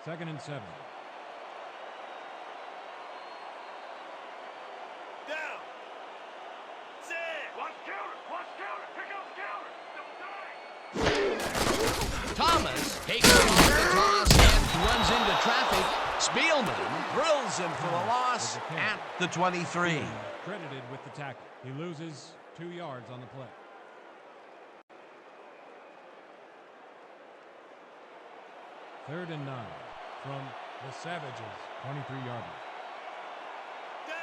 Second and 7. Down! Sit! Watch counter! Pick up counter! Don't die! Thomas takes off the toss and runs into traffic. Spielman drills him for a loss at the 23. Credited with the tackle. He loses 2 yards on the play. Third and 9 from the Savages, 23-yard line. Down!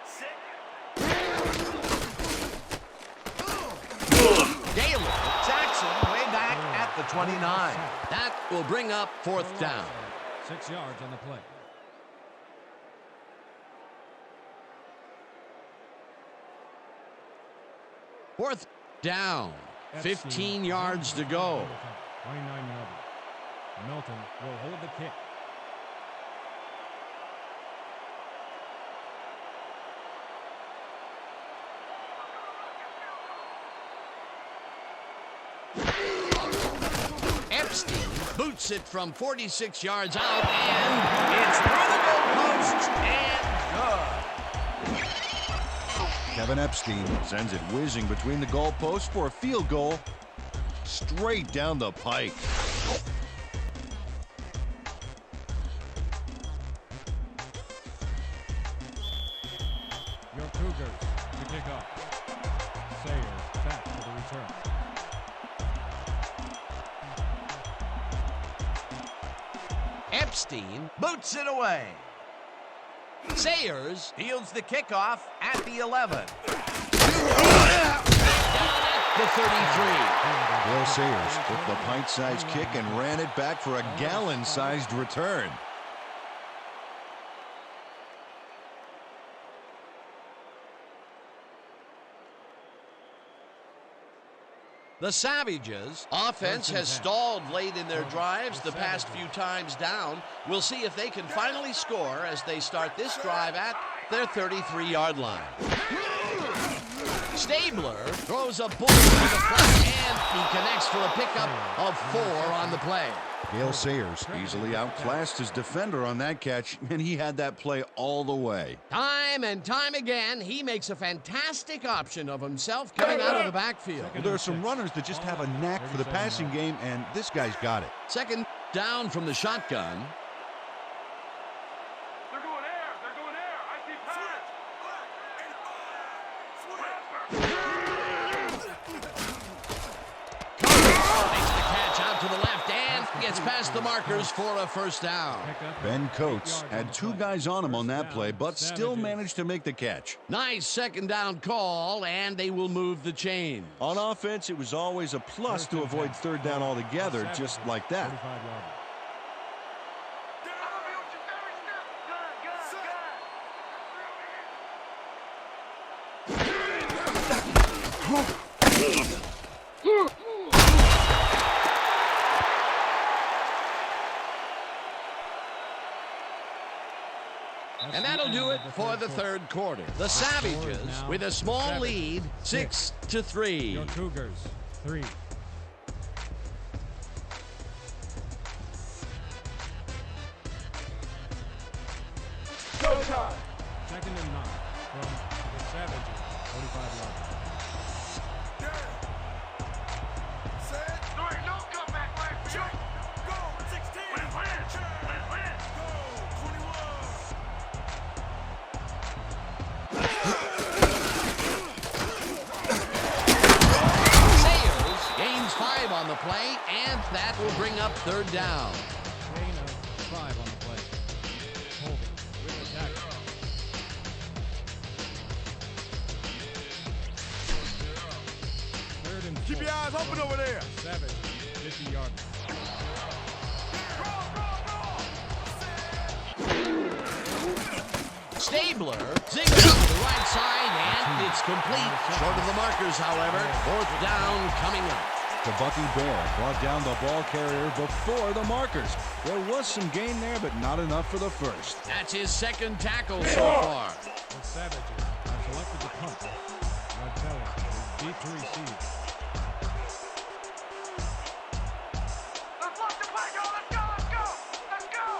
Sit! Gaylor Jackson way back at the 29. That will bring up 4th down. 6 yards on the play. Fourth down. 15 yards to go. 29 yards. Milton will hold the kick. Epstein boots it from 46 yards out, and it's through the goalpost and good. Kevin Epstein sends it whizzing between the goalposts for a field goal straight down the pike. Your Cougars to kick off. Sayers back for the return. Epstein boots it away. Sayers fields the kickoff at the 11. Down at the 33. Will Sayers took the pint-sized kick and ran it back for a gallon-sized return. The Savages offense has stalled late in their drives the past few times down. We'll see if they can finally score as they start this drive at their 33-yard line. Stabler throws a bullet to the front, and he connects for a pickup of 4 on the play. Gale Sayers easily outclassed his defender on that catch, and he had that play all the way. Time and time again, he makes a fantastic option of himself coming out of the backfield. Well, there are some runners that just have a knack for the passing game, and this guy's got it. Second down from the shotgun. They're going air. They're going air. I see pass. Makes the catch out to the left and gets past the markers for a first down. Ben Coates had 2 guys on him on that play, but still managed to make the catch. Nice second down call, and they will move the chain. On offense, it was always a plus to avoid third down altogether, just like that. And that'll do it for the third quarter. The Savages with a small lead, 6-3. Your Cougars, 3. Showtime. Second and 9 from the Savages, 45-yard line. There ain't no comeback right for you. Go, 16. Win. Sayers gains 5 on the play, and that will bring up third down. Gain of 5 on the play. Holding with the tackle. Third and 4. Keep your eyes open over there. Savage, 50-yard line. Stabler zigs up to the right side, and it's complete. Short of the markers, however. Fourth down coming up. The Bucky Bear brought down the ball carrier before the markers. There was some gain there, but not enough for the first. That's his second tackle so far. The Savages have selected the punt. Martella is deep to receive. Let's lock the play, go. Let's go.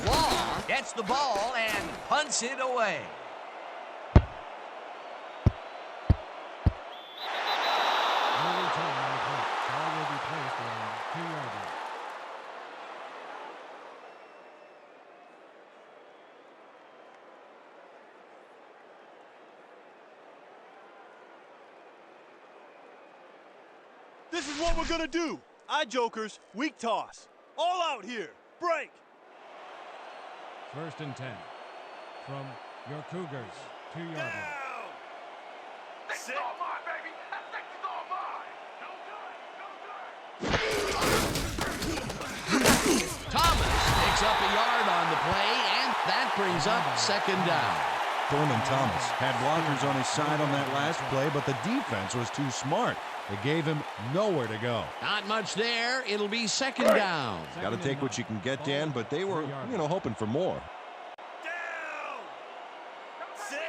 Law gets the ball and punts it away. No return on the punt. Ball will be placed around 2-yard line. This is what we're gonna do. Jokers, weak toss. All out here. Break. First and 10 from your Cougars, 2-yard line. This is all mine, baby. This is all mine. Thomas picks up a yard on the play, and that brings up second down. Thurman Thomas had blockers on his side on that last play, but the defense was too smart. It gave him nowhere to go. Not much there. It'll be second down. Got to take what you can get, Dan, but they were, hoping for more. Down. Sit.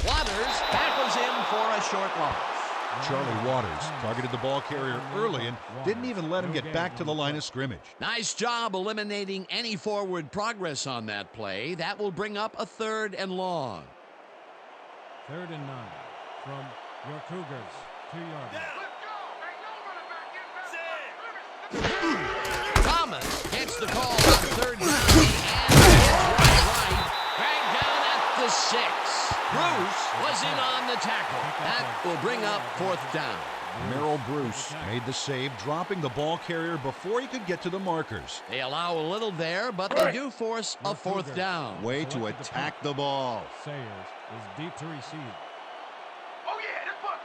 Waters tackles him for a short loss. Charlie Waters targeted the ball carrier early and didn't even let him get back to the line of scrimmage. Nice job eliminating any forward progress on that play. That will bring up a third and long. Third and 9 from your Cougars, 2-yard line. Thomas gets the call on third down and right. Dragged down at the 6. Bruce was in on the tackle. That will bring up fourth down. Merrill Bruce made the save, dropping the ball carrier before he could get to the markers. They allow a little there, but they do force a fourth down. Way to attack the ball. Sayers is deep to receive. Oh, yeah, this one's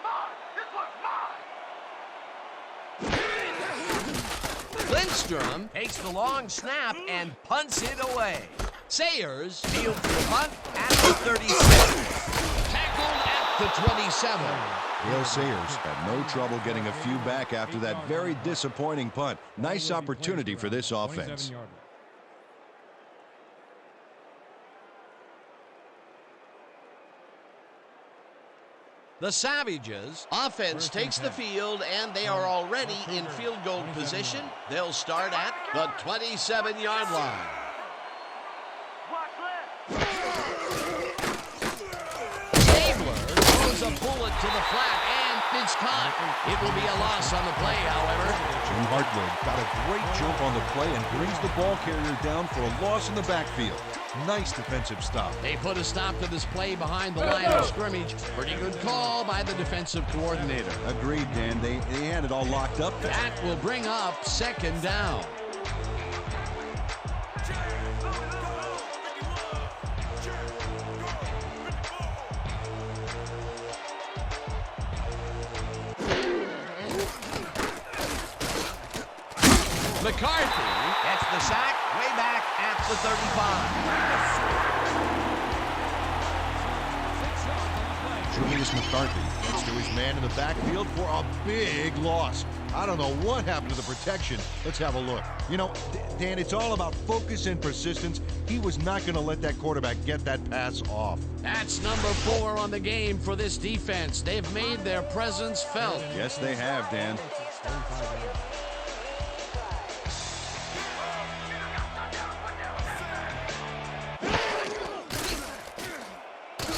mine. Lindstrom takes the long snap and punts it away. Sayers fields the punt at the 36. Tackled at the 27. Dale Sayers had no trouble getting a few back after that very disappointing punt. Nice opportunity for this offense. The Savages offense takes the field, and they are already in field goal position. They'll start at the 27-yard line. Stabler throws a bullet to the flat, and it's caught. It will be a loss on the play, however. Jim Hartwig got a great jump on the play and brings the ball carrier down for a loss in the backfield. Nice defensive stop. They put a stop to this play behind the line of scrimmage. Pretty good call by the defensive coordinator. Agreed, Dan. They had it all locked up there. That will bring up second down. McCarthy gets the sack way back at the 35. Julius McCarthy gets to his man in the backfield for a big loss. I don't know what happened to the protection. Let's have a look. You know, Dan, it's all about focus and persistence. He was not going to let that quarterback get that pass off. That's number 4 on the game for this defense. They've made their presence felt. Yes, they have, Dan.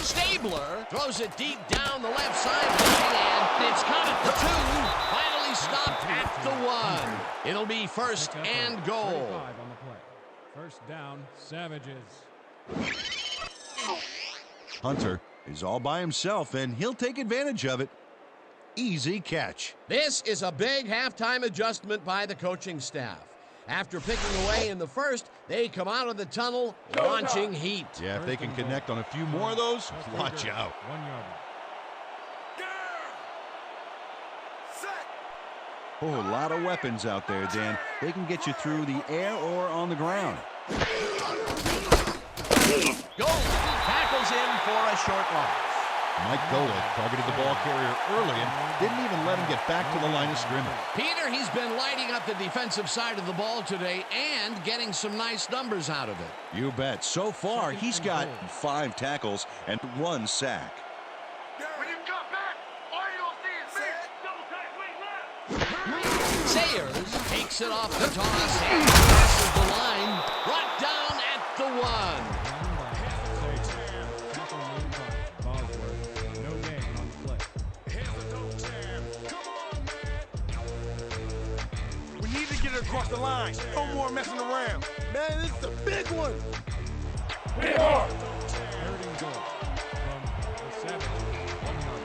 Stabler throws it deep down the left sideline, and it's caught at the 2. Finally stopped at the 1. It'll be first and goal. On the play. First down, Savages. Hunter is all by himself, and he'll take advantage of it. Easy catch. This is a big halftime adjustment by the coaching staff. After picking away in the first, they come out of the tunnel launching heat. Yeah, if they can connect on a few more of those, watch out. 1 yard. Oh, a lot of weapons out there, Dan. They can get you through the air or on the ground. Gold tackles in for a short loss. Mike Golick targeted the ball carrier early and didn't even let him get back to the line of scrimmage. Peter, he's been lighting up the defensive side of the ball today and getting some nice numbers out of it. You bet. So far, he's got 5 tackles and 1 sack. When you come back, all you gonna see is me. Double tight, wait, left. Sayers takes it off the toss and passes the line. Brought down at the 1. Across the line. No more messing around. Man, this is a big one. Third and goal from the Savages. 1 yard.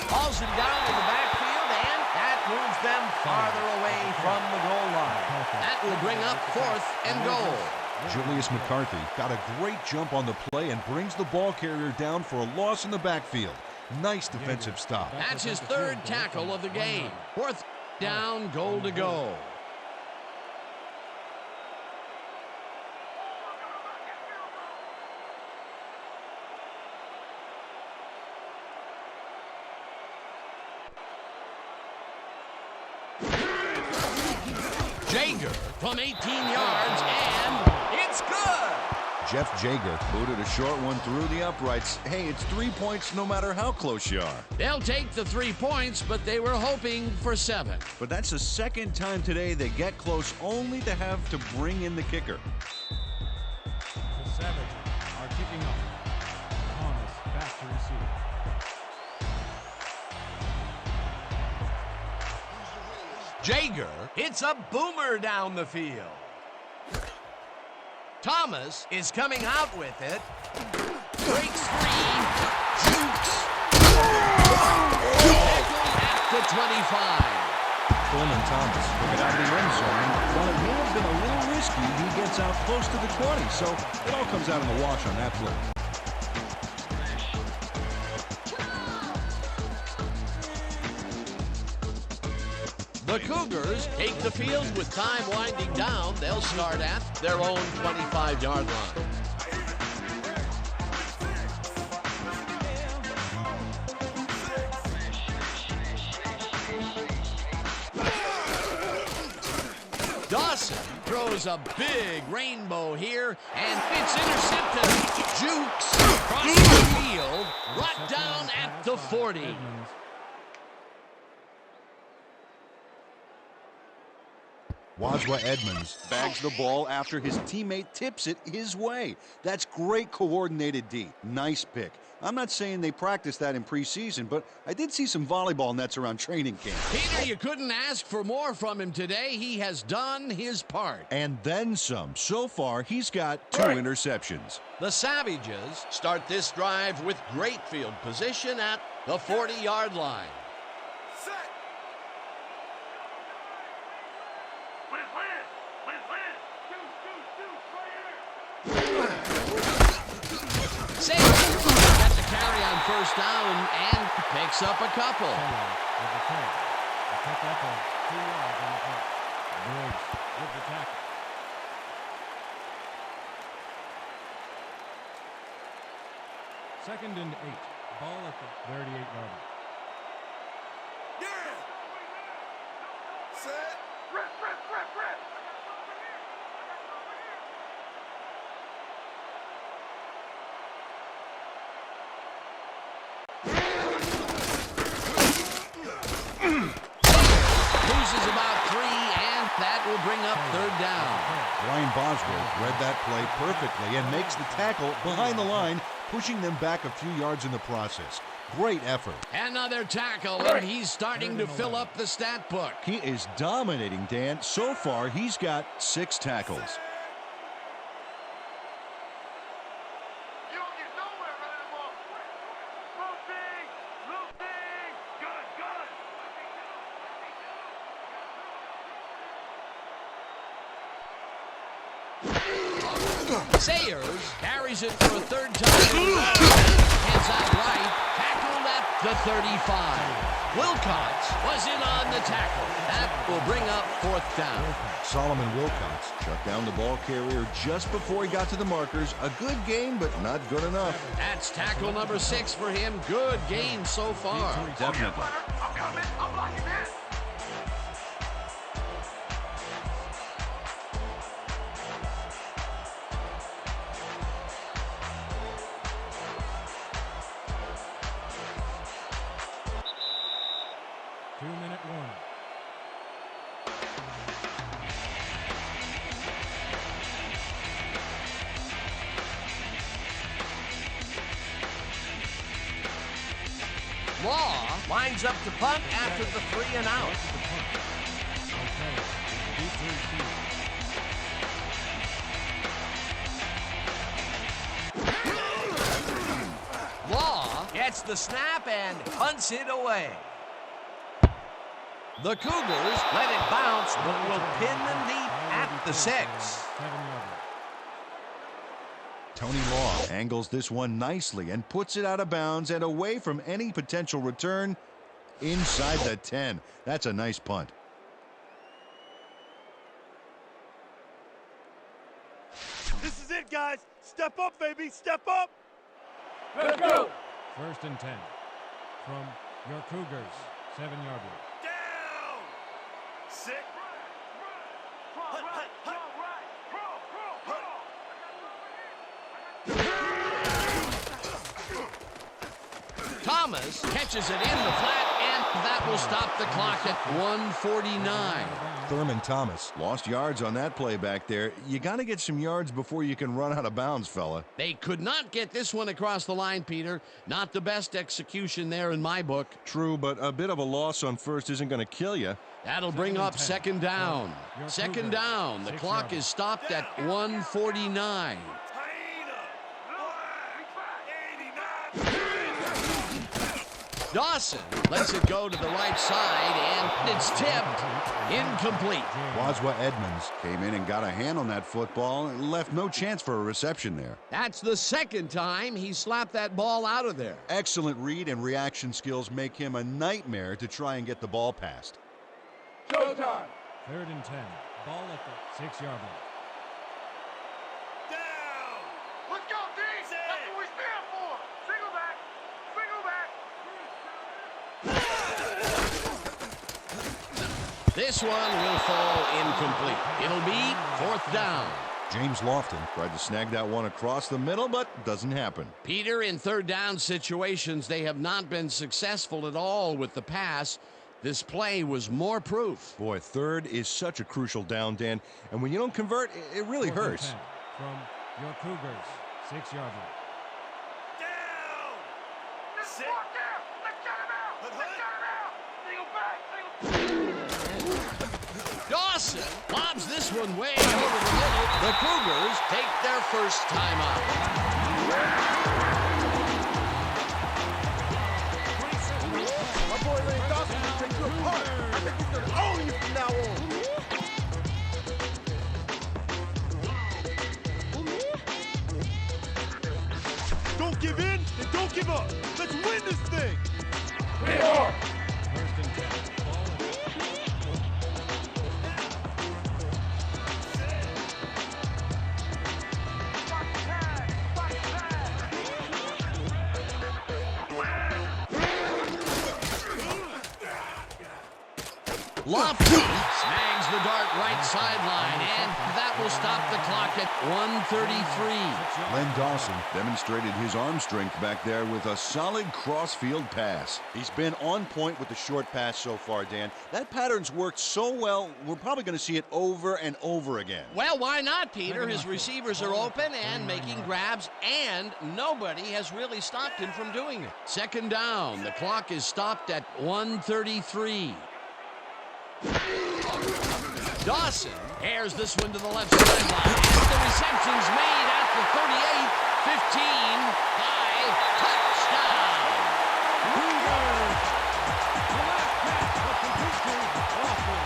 Hauls him down in the backfield, and that moves them farther away from the goal line. That will bring up 4th and goal. Julius McCarthy got a great jump on the play and brings the ball carrier down for a loss in the backfield. Nice defensive stop. That's his 3rd tackle of the game. 4th down, goal to go. Jager from 18 yards, and it's good. Jeff Jager booted a short one through the uprights. Hey, it's 3 points no matter how close you are. They'll take the 3 points, but they were hoping for 7. But that's the 2nd time today they get close only to have to bring in the kicker. The Savages are kicking off. Thomas back to receive. Jager hits a boomer down the field. Thomas is coming out with it. Breaks free. Jukes. Tackled at the 25. Thurman Thomas took it out of the end zone. While it may have been a little risky, he gets out close to the 20, so it all comes out in the wash on that play. The Cougars take the field with time winding down. They'll start at their own 25-yard line. Dawson throws a big rainbow here, and it's intercepted. Jukes across the field, brought down at the 40. Wazwa Edmonds bags the ball after his teammate tips it his way. That's great coordinated D. Nice pick. I'm not saying they practiced that in preseason, but I did see some volleyball nets around training camp. Peter, you couldn't ask for more from him today. He has done his part. And then some. So far, he's got 2 interceptions. The Savages start this drive with great field position at the 40-yard line. Set. Sayers got the carry on first down and picks up a couple. With the carry. A pickup of 2 yards on the play. Briggs with the tackle. Second and 8. Ball at the 38-yard line. Yeah. Set. Rip. Loses about 3, and that will bring up third down. Brian Bosworth read that play perfectly and makes the tackle behind the line, pushing them back a few yards in the process. Great effort. Another tackle, and he's starting to fill up the stat book. He is dominating, Dan. So far, he's got 6 tackles. You don't get nowhere running the ball. Looping. Gun. Sayers carries it for a third time. Hands out right, tackled at the 35. Wilcox was in on the tackle. That will bring up fourth down. Solomon Wilcox shut down the ball carrier just before he got to the markers. A good game, but not good enough. That's tackle number 6 for him. Good game so far. Definitely. I'm coming. I'm blocking this. Two-minute warning. Law lines up to punt after the 3 and out. Okay. Deep to receive. Law gets the snap and punts it away. The Cougars let it bounce, but will pin them deep at the 6. 7-yarder. Tony Law angles this one nicely and puts it out of bounds and away from any potential return inside the 10. That's a nice punt. This is it, guys. Step up, baby. Step up. Let's go. First and 10 from your Cougars. 7-yard line. Down. Sick. Thomas catches it in the flat, and that will stop the clock at 1:49. Thurman Thomas lost yards on that play back there. You got to get some yards before you can run out of bounds, fella. They could not get this one across the line, Peter. Not the best execution there in my book. True, but a bit of a loss on first isn't going to kill you. That'll bring up second down. Second down. The clock is stopped at 1:49. Dawson lets it go to the right side, and it's tipped. Incomplete. Wazwa Edmonds came in and got a hand on that football and left no chance for a reception there. That's the second time he slapped that ball out of there. Excellent read and reaction skills make him a nightmare to try and get the ball past. Showtime. 3rd and 10. Ball at the 6-yard line. Let's go, D! That's what we stand for! Single back! Single back! This one will fall incomplete. It'll be 4th down. James Lofton tried to snag that one across the middle, but doesn't happen. Peter, in 3rd down situations, they have not been successful at all with the pass. This play was more proof. Boy, 3rd is such a crucial down, Dan, and when you don't convert, it really 4th and hurts. 10 from your Cougars, 6-yard line. Let's walk down! Let's get him out! Let's get him out! Single back! Dawson lobs this one way over the middle. The Cougars take their first time out. My boy Ray Dawson will take you apart. I think he's going to own you from now on. Don't give in and don't give up. Let's win this thing. We are. 1st and 10. Ball at the Lofty snags the dart right sideline, and that will stop the clock at 1:33. Len Dawson demonstrated his arm strength back there with a solid cross-field pass. He's been on point with the short pass so far, Dan. That pattern's worked so well, we're probably going to see it over and over again. Well, why not, Peter? His receivers are open and making grabs, and nobody has really stopped him from doing it. 2nd down. The clock is stopped at 1:33. Dawson airs this one to the left sideline. The reception's made at the 38, 15, high, touchdown. Cougars. The last pass was completely awful.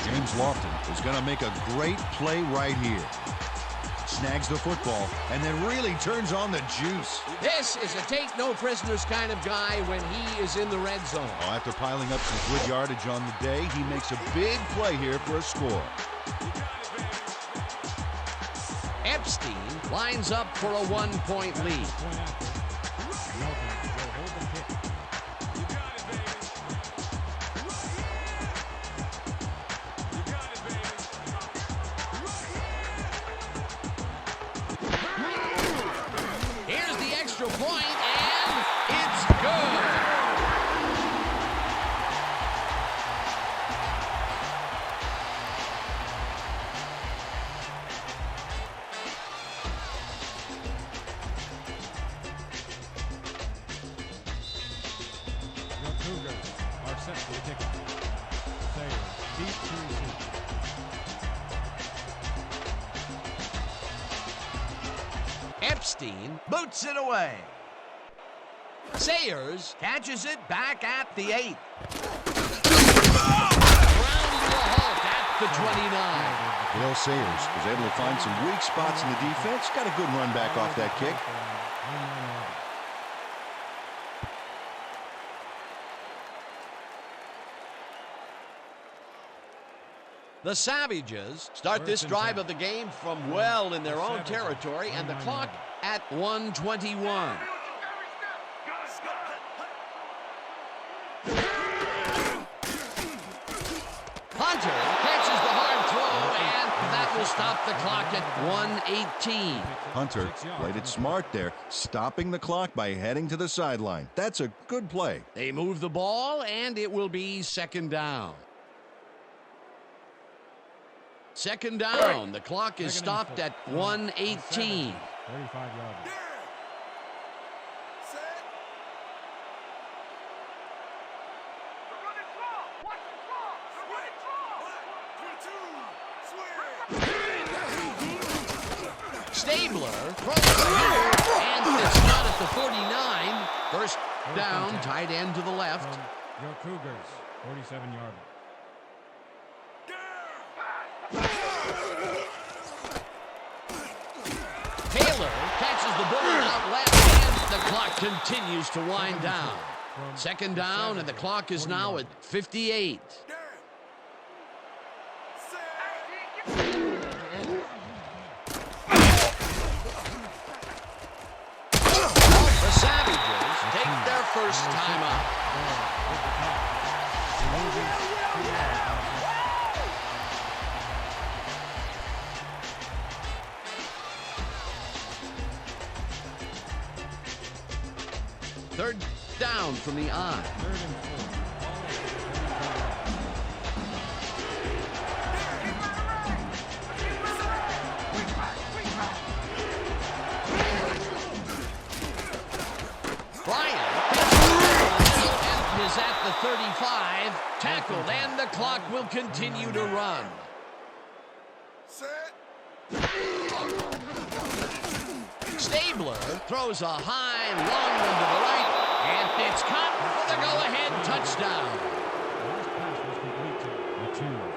James Lofton is going to make a great play right here. Snags the football and then really turns on the juice. This is a take-no-prisoners kind of guy when he is in the red zone. Well, after piling up some good yardage on the day, he makes a big play here for a score. Epstein lines up for a 1-point lead. Point after. Melton will hold the kick. Here's the extra point, and it's good. Your Cougars are set for the kickoff. Sayers deep to receive. Epstein boots it away. Sayers catches it back at the 8. Ground to a halt at the 29. Dale Sayers was able to find some weak spots in the defense. Got a good run back off that kick. The Savages start this drive of the game from well in their own territory, and the clock at 1:21. Hunter catches the hard throw, and that will stop the clock at 1:18. Hunter played it smart there, stopping the clock by heading to the sideline. That's a good play. They move the ball, and it will be 2nd down. 2nd down. The clock is stopped at 1:18. 35-yard line. Set. They're running draw. Watch the draw. They're running draw. 1, 2, swing. And it's not at the 49. First down, tight end to the left. From your Cougars, 47-yard. Taylor catches the ball out left, and the clock continues to wind down. Second down, and the clock is now at 58. The Savages take their first time out. Third down from the I. Third and 4. Bryant is at the 35. Tackled, and the clock will continue to run. Set. Stabler throws a high, long one to the right, and it's caught for the go-ahead touchdown. The last pass was complete to Matus.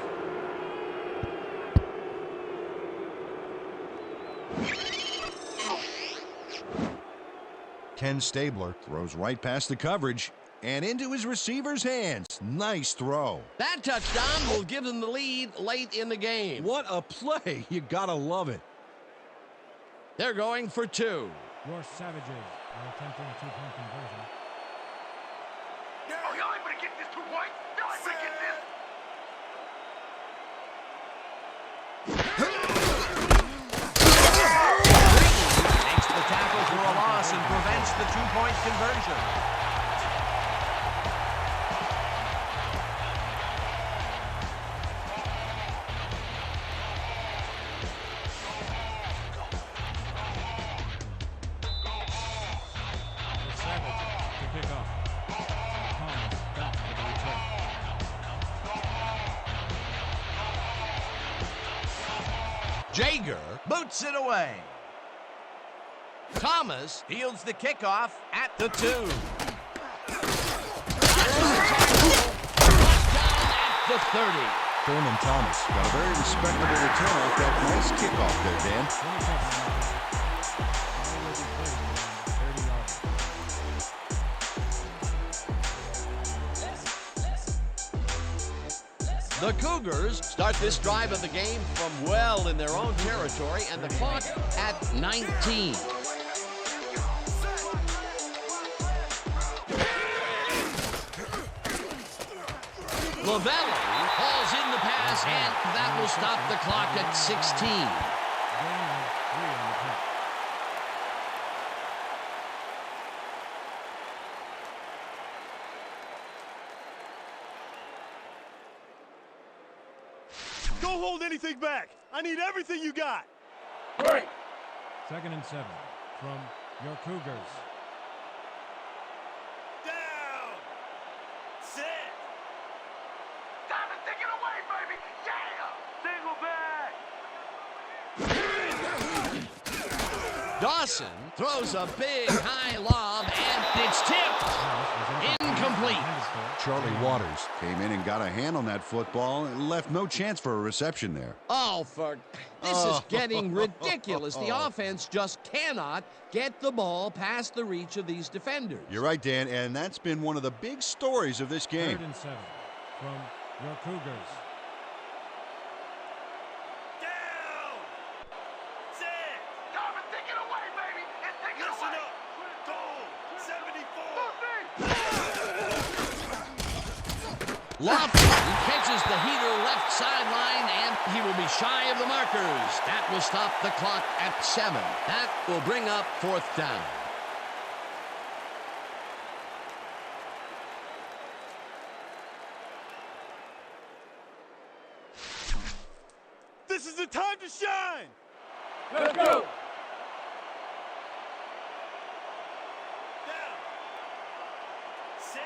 Ken Stabler throws right past the coverage and into his receiver's hands. Nice throw. That touchdown will give them the lead late in the game. What a play. You gotta love it. They're going for two. Your Savages are attempting a two-point conversion. Oh, y'all ain't gonna get this 2 points. Y'all ain't gonna get this. Makes the tackle for a loss and prevents the two-point conversion. The Savages to kick off. Thomas back for the return. Jager boots it away. Thomas fields the kickoff at the 2. Touchdown at the 30. Thurman Thomas got a very respectable return off that nice kickoff there, Dan. 30 yards. The Cougars start this drive of the game from well in their own territory, and the clock at 19. Lavelli hauls in the pass, and that will stop the clock at 16. Gain of 3 on the play. Don't hold anything back. I need everything you got. Break. 2nd and 7 from your Cougars. Down. Set. Time to take it away, baby. Yeah. Single back. Dawson throws a big high lob, and it's tipped. Incomplete. Charlie Waters came in and got a hand on that football and left no chance for a reception there. Oh, this is getting ridiculous. The offense just cannot get the ball past the reach of these defenders. You're right, Dan, and that's been one of the big stories of this game. 3rd and 7 from your Cougars. Down. Set. Time to take it away, baby. And take it Listen away. up. Goal. 74. Lofton catches the heater left sideline, and he will be shy of the markers. That will stop the clock at 7. That will bring up 4th down. This is the time to shine. Let's go. Down. Set.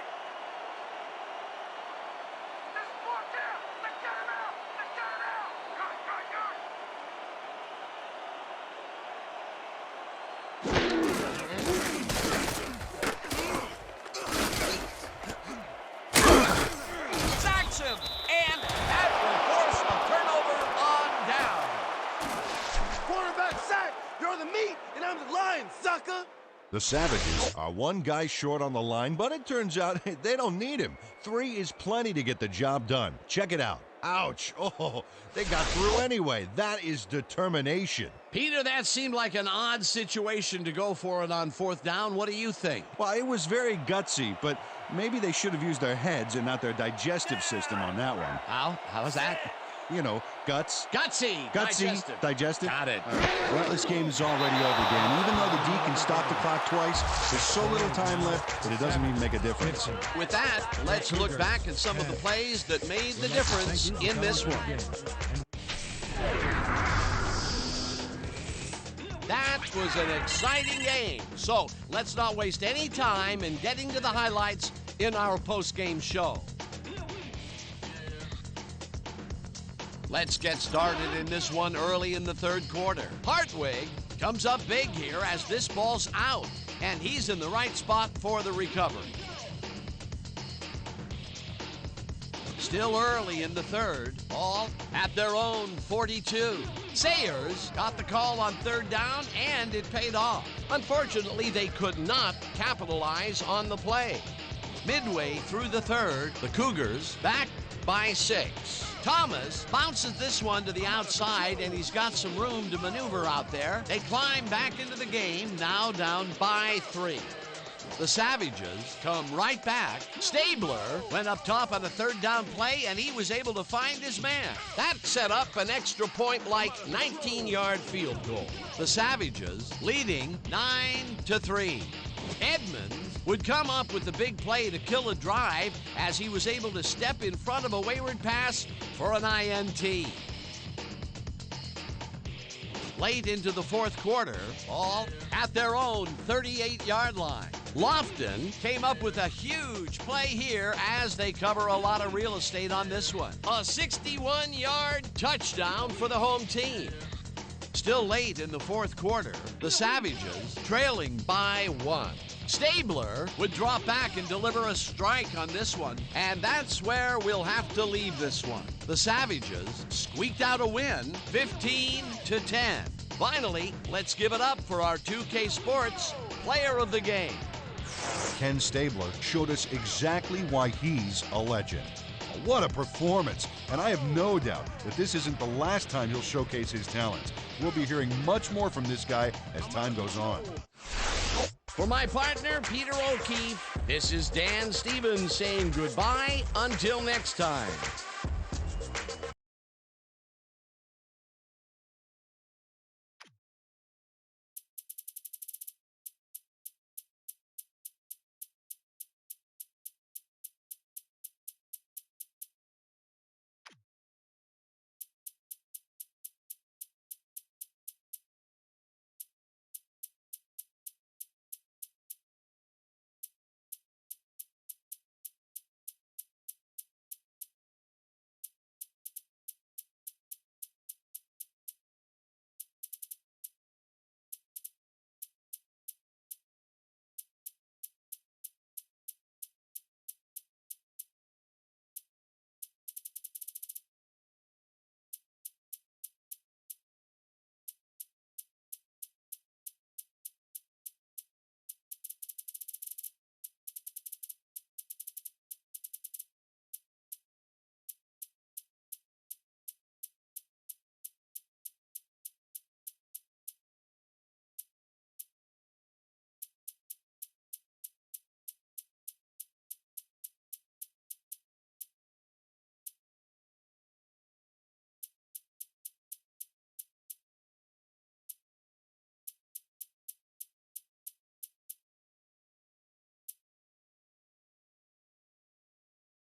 This is 4th down. Let's get him out. Let's get him out. Good, good, good. me, and I'm the line, sucker. The Savages are one guy short on the line, but it turns out they don't need him. 3 is plenty to get the job done. Check it out. Ouch. Oh, they got through anyway. That is determination. Peter, that seemed like an odd situation to go for it on 4th down. What do you think? Well, it was very gutsy, but maybe they should have used their heads and not their digestive system on that one. How was that? You know, guts. Gutsy. Digestive. Got it. Well, this game is already over, Dan. Even though the D can stop the clock twice, there's so little time left that it doesn't even make a difference. With that, let's look back at some of the plays that made the difference in this one. That was an exciting game. So let's not waste any time in getting to the highlights in our post-game show. Let's get started in this one early in the 3rd quarter. Hartwig comes up big here as this ball's out, and he's in the right spot for the recovery. Still early in the 3rd, ball at their own 42. Sayers got the call on 3rd down, and it paid off. Unfortunately, they could not capitalize on the play. Midway through the 3rd, the Cougars back by 6. Thomas bounces this one to the outside, and he's got some room to maneuver out there. They climb back into the game, now down by 3. The Savages come right back. Stabler went up top on a 3rd down play, and he was able to find his man. That set up an extra point-like 19-yard field goal. The Savages leading 9-3. Edmonds would come up with the big play to kill a drive as he was able to step in front of a wayward pass for an INT. Late into the 4th quarter, ball at their own 38-yard line. Lofton came up with a huge play here as they cover a lot of real estate on this one. A 61-yard touchdown for the home team. Still late in the 4th quarter, the Savages trailing by 1. Stabler would drop back and deliver a strike on this one, and that's where we'll have to leave this one. The Savages squeaked out a win, 15-10. Finally, let's give it up for our 2K Sports Player of the Game. Ken Stabler showed us exactly why he's a legend. What a performance! And I have no doubt that this isn't the last time he'll showcase his talents. We'll be hearing much more from this guy as time goes on. For my partner, Peter O'Keefe, this is Dan Stevens saying goodbye until next time.